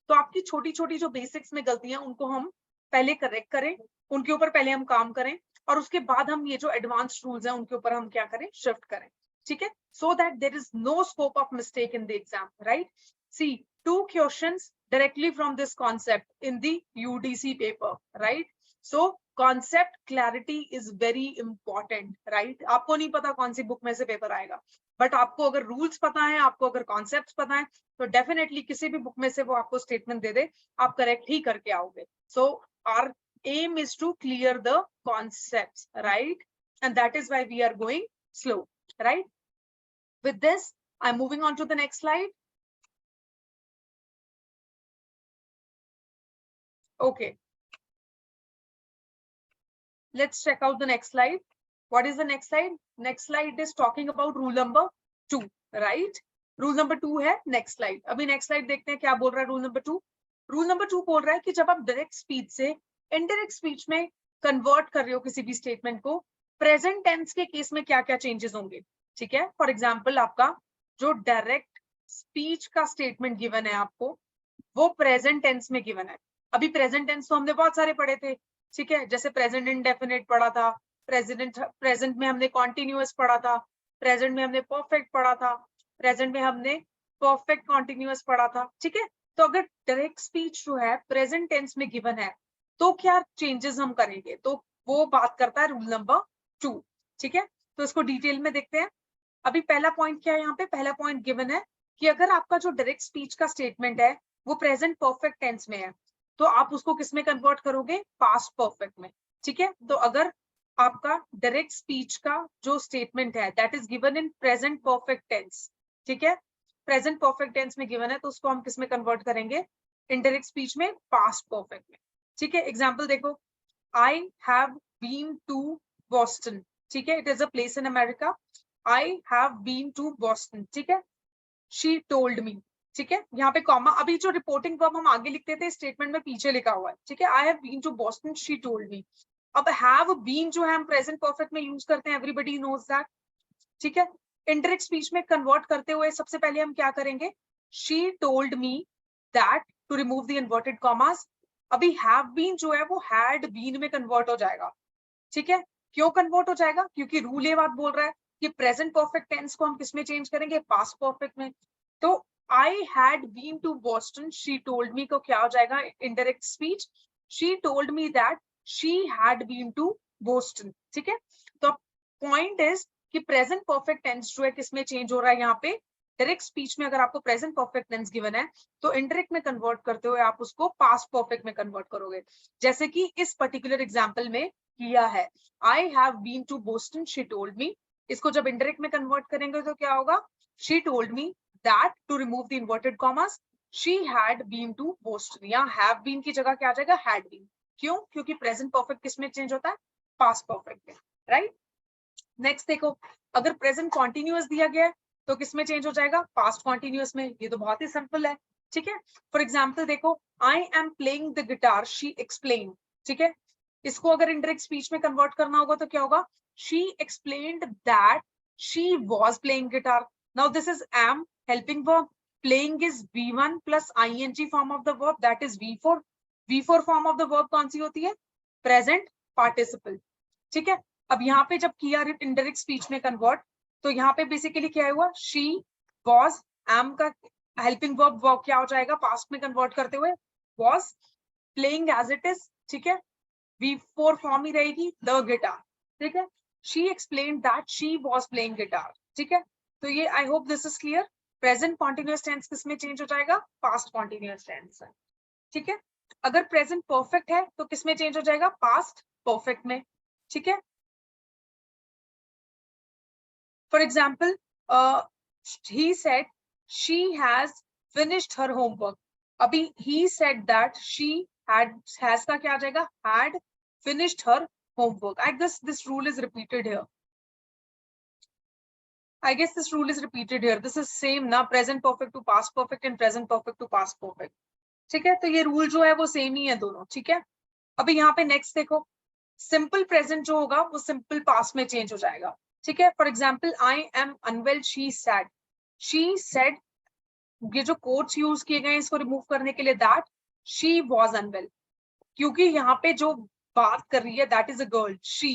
तो आपकी छोटी छोटी जो बेसिक्स में गलतियां उनको हम पहले करेक्ट करें, उनके ऊपर पहले हम काम करें, और उसके बाद हम ये जो एडवांस्ड रूल्स हैं उनके ऊपर हम क्या करें, शिफ्ट करें। ठीक है, so that there is no scope of mistake in the exam, right. See 2 questions directly from this concept in the UDC paper, right? So concept clarity is very important, right? आपको नहीं पता कौन सी book में से paper आएगा, but आपको अगर rules पता है, आपको अगर कॉन्सेप्ट्स पता है, तो डेफिनेटली किसी भी बुक में से वो आपको स्टेटमेंट दे दे, आप करेक्ट ही करके आओगे। So our aim is to clear the concepts, right? And that is why we are going slow, right? With this, I'm moving on to the next slide. Okay, let's check out the next slide. What is the next slide? Next slide is talking about rule number 2, right? Rule number 2 है next slide. अभी next slide देखते हैं क्या बोल रहा है rule number 2. Rule number 2 बोल रहा है कि जब आप direct speech से indirect speech में convert कर रहे हो किसी भी statement को, present tense के केस में क्या क्या changes होंगे, ठीक है? For example, आपका जो direct speech का statement given है आपको, वो present tense में given है। अभी present tense तो हमने बहुत सारे पढ़े थे, ठीक है, जैसे प्रेजेंट इंडेफिनिट पढ़ा था, प्रेजेंट में हमने कॉन्टिन्यूअस पढ़ा था, प्रेजेंट में हमने परफेक्ट पढ़ा था, प्रेजेंट में हमने परफेक्ट कॉन्टिन्यूअस पढ़ा था, ठीक है। तो अगर डायरेक्ट स्पीच जो है प्रेजेंट टेंस में गिवन है, तो क्या चेंजेस हम करेंगे, तो वो बात करता है रूल नंबर 2, ठीक है। तो इसको डिटेल में देखते हैं। अभी पहला पॉइंट क्या है, यहाँ पे पहला पॉइंट गिवन है कि अगर आपका जो डायरेक्ट स्पीच का स्टेटमेंट है वो प्रेजेंट परफेक्ट टेंस में है, तो आप उसको किस में कन्वर्ट करोगे, पास्ट परफेक्ट में, ठीक है। तो अगर आपका डायरेक्ट स्पीच का जो स्टेटमेंट है that is given in present perfect tense, ठीक है, प्रेजेंट परफेक्ट टेंस में गिवन है, तो उसको हम किस में कन्वर्ट करेंगे, इनडायरेक्ट स्पीच में, पास्ट परफेक्ट में, ठीक है। एग्जांपल देखो, I have been to Boston, ठीक है, it is a place in America. I have been to Boston, ठीक है, शी टोल्ड मी, ठीक है, यहाँ पे कॉमा, अभी जो रिपोर्टिंग वर्ब हम आगे लिखते थे स्टेटमेंट में पीछे लिखा हुआ है, ठीक है, I have been to Boston, she told me. अब हैव बीन जो है हम प्रेजेंट परफेक्ट में यूज करते हैं, एवरीबॉडी नोज दैट, ठीक है। इंडायरेक्ट स्पीच में कन्वर्ट करते हुए सबसे पहले हम क्या करेंगे, she told me that, to remove the inverted commas. अभी हैव बीन जो है वो हैड बीन में कन्वर्ट हो जाएगा, ठीक है। क्यों कन्वर्ट हो जाएगा, क्योंकि रूल ये बात बोल रहा है कि प्रेजेंट परफेक्ट टेंस को हम किस में चेंज करेंगे, पास्ट परफेक्ट में। तो I had been to Boston, she told me को क्या हो जाएगा, indirect speech, she told me that she had been to Boston, ठीक है। तो पॉइंट इज कि प्रेजेंट परफेक्ट टेंस जो है किसमें चेंज हो रहा है, यहाँ पे डायरेक्ट स्पीच में अगर आपको प्रेजेंट परफेक्ट टेंस गिवन है, तो इंडायरेक्ट में कन्वर्ट करते हुए आप उसको पास्ट परफेक्ट में कन्वर्ट करोगे, जैसे कि इस पर्टिकुलर एग्जाम्पल में किया है, I have been to Boston, she told me. इसको जब इंडायरेक्ट में कन्वर्ट करेंगे तो क्या होगा, she told me that, to remove the inverted commas, she had been to Boston, या हैव बीन की जगह क्या आ जाएगा, हैड बीन। क्यों, क्योंकि प्रेजेंट परफेक्ट किसमें चेंज होता है, पास्ट परफेक्ट में, राइट। नेक्स्ट देखो, अगर प्रेजेंट कॉन्टिन्यूअस दिया गया है तो किसमें चेंज हो जाएगा, पास्ट कॉन्टिन्यूअस में। ये तो बहुत ही सिंपल है, ठीक है। फॉर एग्जाम्पल देखो, I am playing the guitar, she explain, ठीक है। इसको अगर इंडायरेक्ट स्पीच में कन्वर्ट करना होगा तो क्या होगा, she explained that she was playing guitar. Now this is M helping verb, playing is V1 plus ing form of the verb, that is V4। V4 form of the verb कौन सी होती है, present participle, ठीक है। अब यहाँ पे जब किया इंडायरेक्ट स्पीच में कन्वर्ट, तो यहाँ पे बेसिकली क्या हुआ, शी वाज, एम का हेल्पिंग वर्ब क्या हो जाएगा, पास्ट में कन्वर्ट करते हुए, was, playing as it is, ठीक है, V4 फॉर्म ही रहेगी, द गिटार, ठीक है। She explained that she was playing guitar, ठीक है। तो ये I hope this is clear. Present continuous tense किस में चेंज हो जाएगा, पास्ट कॉन्टिन्यूअस टेंस, ठीक है। अगर प्रेजेंट परफेक्ट है तो किस में चेंज हो जाएगा, पास्ट परफेक्ट में, ठीक है। For example, he said she has finished her homework. अभी he said that she has का क्या आ जाएगा? Had finished her homework. I guess this rule is repeated here. This is same ना, present perfect to past perfect and present perfect to past perfect. ठीक है, तो ये रूल जो है वो सेम ही है दोनों. ठीक है, अभी यहाँ पे नेक्स्ट देखो, सिंपल प्रेजेंट जो होगा वो सिंपल पास्ट में चेंज हो जाएगा. ठीक है, for example I am unwell, she said. ये जो कोट्स यूज किए गए इसको रिमूव करने के लिए, दैट शी वॉज अनवेल, क्योंकि यहाँ पे जो बात कर रही है that is a girl, she,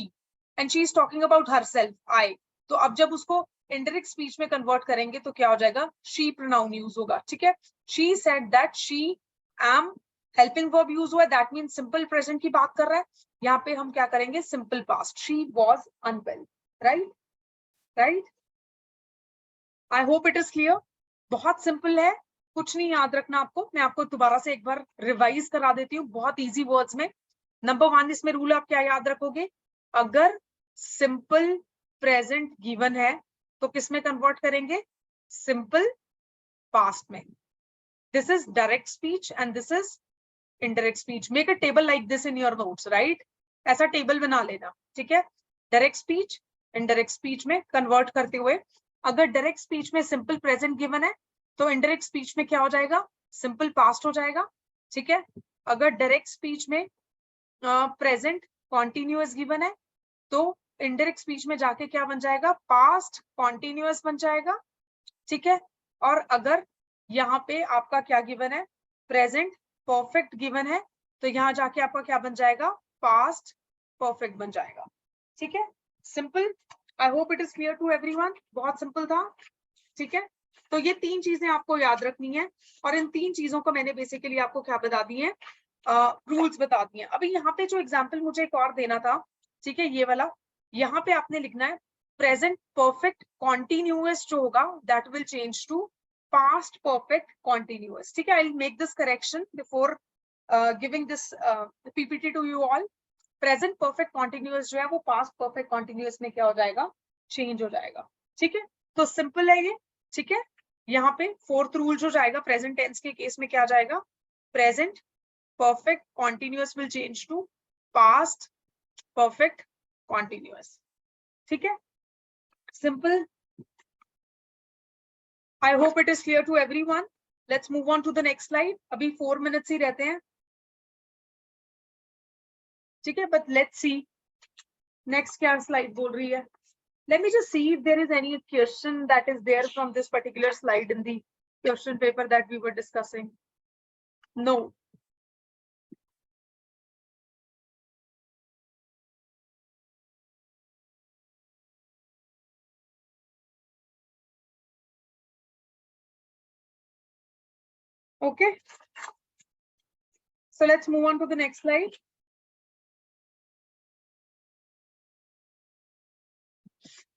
and she is talking about herself, I. तो अब जब उसको इंडायरेक्ट स्पीच में कन्वर्ट करेंगे तो क्या हो जाएगा? शी प्रोनाउन यूज होगा. ठीक है, she said that she am, helping verb use हुआ, दैट मीन सिंपल प्रेजेंट की बात कर रहा है. यहाँ पे हम क्या करेंगे? Simple past, she was unwell. Right. I hope it is clear. बहुत सिंपल है, कुछ नहीं याद रखना आपको. मैं आपको दोबारा से एक बार रिवाइज करा देती हूँ बहुत इजी वर्ड्स में. नंबर 1 इसमें रूल आप क्या याद रखोगे? अगर सिंपल प्रेजेंट गिवन है तो किस में कन्वर्ट करेंगे? सिंपल पास्ट में. This is direct speech and this is indirect speech. Make a table like this in your notes. Right, ऐसा टेबल बना लेना. ठीक है, डायरेक्ट स्पीच, इनडायरेक्ट स्पीच में कन्वर्ट करते हुए, अगर डायरेक्ट स्पीच में सिंपल प्रेजेंट गिवन है तो इनडायरेक्ट स्पीच में क्या हो जाएगा? सिंपल पास्ट हो जाएगा. ठीक है, अगर डायरेक्ट स्पीच में प्रेजेंट कॉन्टिन्यूअस गिवन है तो इनडायरेक्ट स्पीच में जाके क्या बन जाएगा? पास्ट कॉन्टिन्यूअस बन जाएगा. ठीक है, और अगर यहाँ पे आपका क्या गिवन है? प्रेजेंट परफेक्ट गिवन है तो यहाँ जाके आपका क्या बन जाएगा? पास्ट परफेक्ट बन जाएगा. ठीक है, simple. I hope it is clear to everyone. बहुत सिंपल था. ठीक है, तो ये 3 चीजें आपको याद रखनी है और इन 3 चीजों को मैंने बेसिकली आपको क्या बता दी है? रूल्स बता दिए. अभी यहाँ पे जो एग्जाम्पल मुझे एक और देना था, ठीक है, ये वाला, यहाँ पे आपने लिखना है प्रेजेंट परफेक्ट कॉन्टिन्यूअस जो होगा that will change to past perfect continuous. ठीक है, I will make this correction before giving this PPT to you all. Present perfect continuous जो है वो पास्ट परफेक्ट कॉन्टिन्यूअस में क्या हो जाएगा? चेंज हो जाएगा. ठीक है, तो सिंपल है ये. ठीक है, यहाँ पे 4th रूल जो जाएगा प्रेजेंट टेंस के केस में क्या जाएगा? Present perfect continuous will change to past perfect continuous. ठीक है, simple. I hope it is clear to everyone. Let's move on to the next slide. अभी 4 मिनट्स ही रहते हैं. ठीक है, but let's see next क्या slide बोल रही है. Let me just see if there is any question that is there from this particular slide in the question paper that we were discussing. No. Okay. So let's move on to the next slide.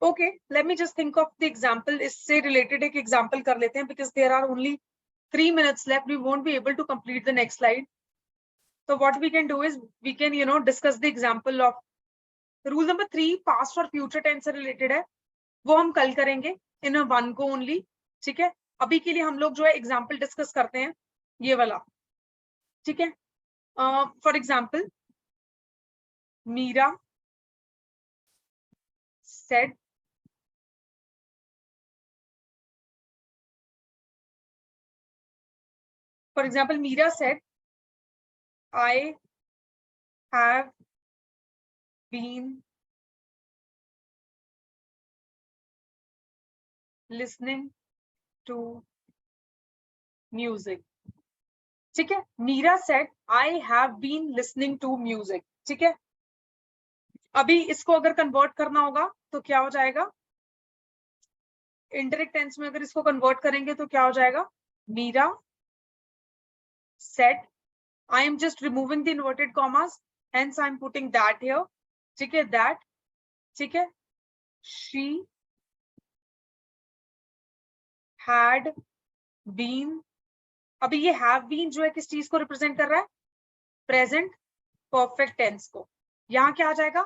Okay, let me just think of the example. इससे related एक example कर लेते हैं because there are only 3 minutes left. We won't be able to complete the next slide. So what we can do is we can, discuss the example of rule number 3. Past और future tense से related है, वो हम कल करेंगे in a one go only. ठीक है, अभी के लिए हम लोग जो है example discuss करते हैं ये वाला. ठीक है, for example, Meera said I have been listening to music. ठीक है, Meera said I have been listening to music. ठीक है, अभी इसको अगर कन्वर्ट करना होगा तो क्या हो जाएगा? इंडायरेक्ट टेंस में अगर इसको कन्वर्ट करेंगे तो क्या हो जाएगा? Meera said, I am just removing the inverted commas, hence I am putting that here. ठीक है, that. ठीक है, she had been. अभी ये have been जो है किस चीज को रिप्रेजेंट कर रहा है? प्रेजेंट परफेक्ट टेंस को. यहाँ क्या आ जाएगा?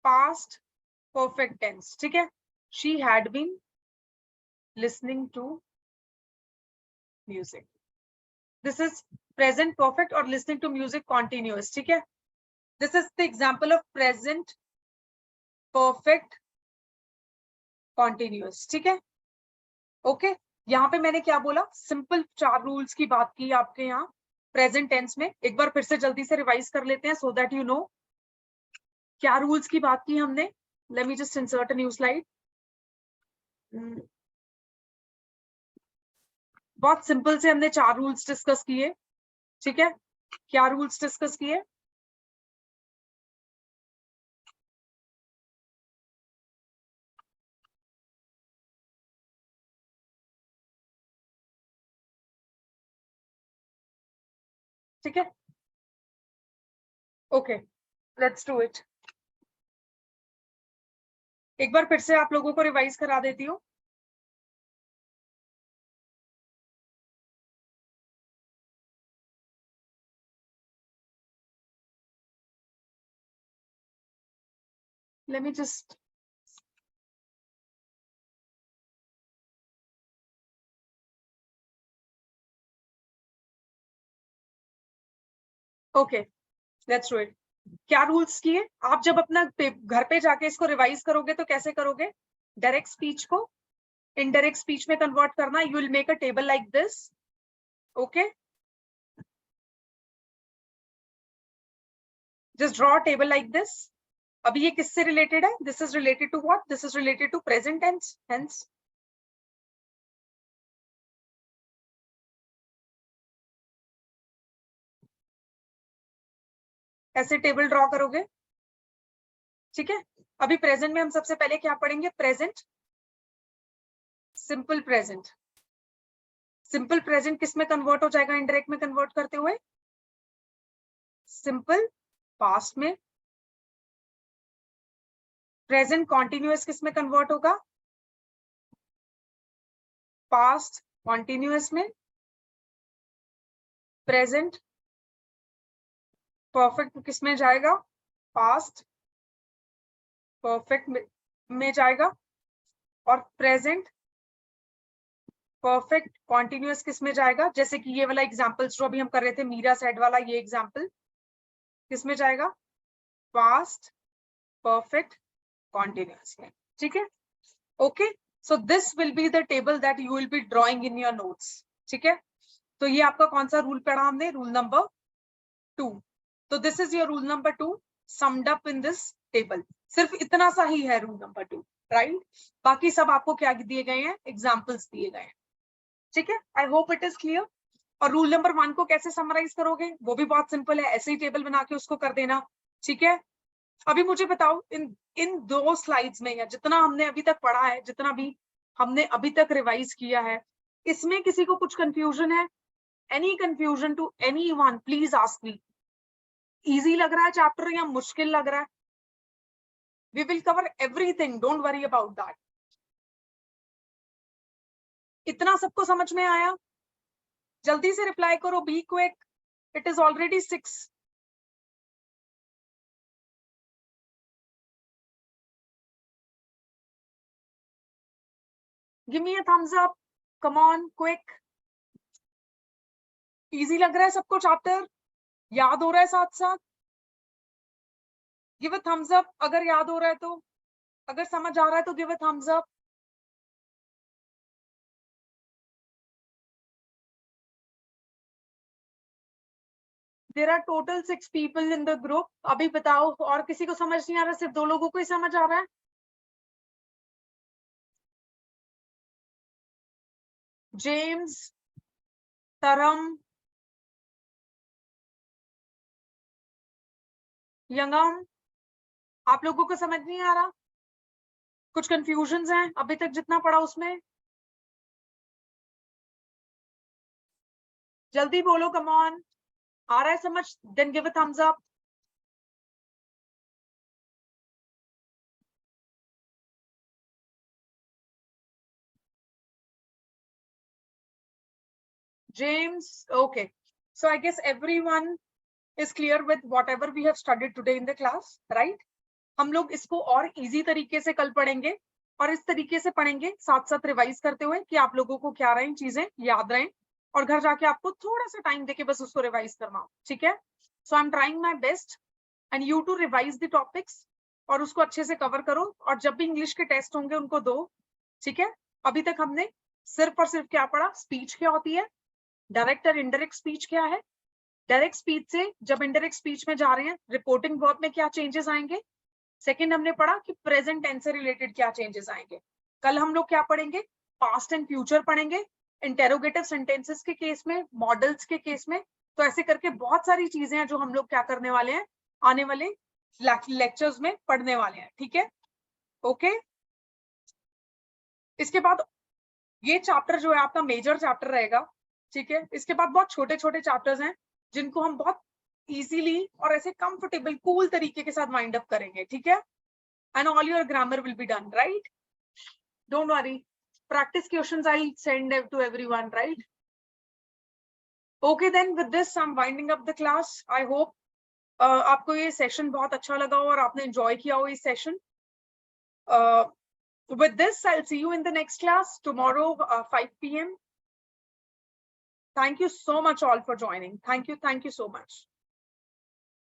Past perfect tense. ठीक है, she had been listening to music. This is present perfect or listening to music continuous. ठीक है, this is the example of present perfect continuous. ठीक है, ओके यहाँ पे मैंने क्या बोला, सिंपल 4 रूल्स की बात की आपके यहाँ प्रेजेंट टेंस में. एक बार फिर से जल्दी से रिवाइज कर लेते हैं सो दैट यू नो क्या रूल्स की बात की हमने. Late me just insert a new slide. बहुत सिंपल से हमने 4 रूल्स डिस्कस किए. ठीक है, क्या रूल्स डिस्कस किए? ठीक है, ओके लेट्स डू इट. एक बार फिर से आप लोगों को रिवाइज करा देती हूँ. Late me just okay let's do it. क्या रूल्स किए? आप जब अपना घर पे जाके इसको रिवाइज करोगे तो कैसे करोगे? डायरेक्ट स्पीच को इनडायरेक्ट स्पीच में कन्वर्ट करना. You will make a table like this. Okay, just draw a table like this. अभी ये किससे रिलेटेड है? This is related to what? This is related to present tense. Hence ऐसे table draw करोगे. ठीक है, अभी प्रेजेंट में हम सबसे पहले क्या पढ़ेंगे? Present simple present. Simple present किस में कन्वर्ट हो जाएगा इनडायरेक्ट में कन्वर्ट करते हुए? सिंपल पास्ट में. प्रेजेंट कॉन्टिन्यूअस किस में कन्वर्ट होगा? पास्ट कॉन्टिन्यूअस में. प्रेजेंट परफेक्ट किस में जाएगा? पास्ट परफेक्ट में जाएगा. और प्रेजेंट परफेक्ट कॉन्टिन्यूअस किस में जाएगा? जैसे कि ये वाला एग्जांपल्स जो अभी हम कर रहे थे, मीरा सेड वाला ये एग्जांपल किस में जाएगा? पास्ट परफेक्ट कॉन्टिन्यूअस में. ठीक है, okay. So this will be the table that you will be drawing in your notes. ठीक है, तो ये आपका कौन सा रूल पढ़ा हमने? Rule number 2. तो this is your rule number 2 summed up in this table. सिर्फ इतना सा ही है रूल नंबर 2, राइट? बाकी सब आपको क्या दिए गए हैं? एग्जाम्पल्स दिए गए हैं. ठीक है, I hope it is clear. और रूल नंबर 1 को कैसे समराइज करोगे? वो भी बहुत सिंपल है, ऐसे ही टेबल बना के उसको कर देना. ठीक है, अभी मुझे बताओ इन 2 स्लाइड्स में या जितना हमने अभी तक पढ़ा है, जितना भी हमने अभी तक रिवाइज किया है, इसमें किसी को कुछ कंफ्यूजन है? Any confusion to anyone, please ask me. Easy लग रहा है चैप्टर या मुश्किल लग रहा है? We will cover everything, don't worry about that. इतना सबको समझ में आया? जल्दी से रिप्लाई करो, be quick. It is already 6. Give me a thumbs up, come on quick. Easy लग रहा है सबको चैप्टर? याद हो रहा है साथ साथ? गिव अ थम्स अप अगर याद हो रहा है तो. अगर समझ आ रहा है तो give a thumbs up. There are total 6 people in the group. अभी बताओ, और किसी को समझ नहीं आ रहा? सिर्फ 2 लोगों को ही समझ आ रहा है? जेम्स, तरम, यंगम, आप लोगों को समझ नहीं आ रहा? कुछ कंफ्यूजन्स हैं अभी तक जितना पढ़ा उसमें? जल्दी बोलो, कम ऑन. आ रहा है समझ? Then give a thumbs up. James, okay. So I guess everyone is clear with whatever we have studied today in the class, right? हम लोग इसको और इजी तरीके से कल पढ़ेंगे. और इस तरीके से पढ़ेंगे साथ साथ रिवाइज करते हुए कि आप लोगों को क्या रहें चीजें याद रहें, और घर जाके आपको थोड़ा सा टाइम देके बस उसको रिवाइज करना, ठीक है। So I am trying my best and you to revise the topics और उसको अच्छे से कवर करो, और जब भी इंग्लिश के टेस्ट होंगे उनको दो, ठीक है। अभी तक हमने सिर्फ और सिर्फ क्या पढ़ा, स्पीच क्या होती है, डायरेक्ट और इनडायरेक्ट स्पीच क्या है, डायरेक्ट स्पीच से जब इनडायरेक्ट स्पीच में जा रहे हैं रिपोर्टिंग वर्ब में क्या चेंजेस आएंगे। सेकंड हमने पढ़ा कि प्रेजेंट टेंस से रिलेटेड क्या चेंजेस आएंगे। कल हम लोग क्या पढ़ेंगे, पास्ट एंड फ्यूचर पढ़ेंगे, इंटेरोगेटिव सेंटेंसेस के केस में, मॉडल्स के केस में। तो ऐसे करके बहुत सारी चीजें हैं जो हम लोग क्या करने वाले हैं, आने वाले लेक्चर्स में पढ़ने वाले हैं, ठीक है। ओके, इसके बाद ये चैप्टर जो है आपका मेजर चैप्टर रहेगा, ठीक है। इसके बाद बहुत छोटे छोटे चैप्टर्स हैं जिनको हम बहुत इजीली और ऐसे कंफर्टेबल कूल तरीके के साथ वाइंड अप करेंगे, ठीक है। And all your grammar will be done, right, don't worry, practice questions I'll send to everyone, right? Okay, then with this I'm winding up the class. I hope आपको ये session बहुत अच्छा लगा हो और आपने एंजॉय किया हो इस session. With this I'll see you in the next class tomorrow 5 p.m. Thank you so much all for joining. Thank you so much.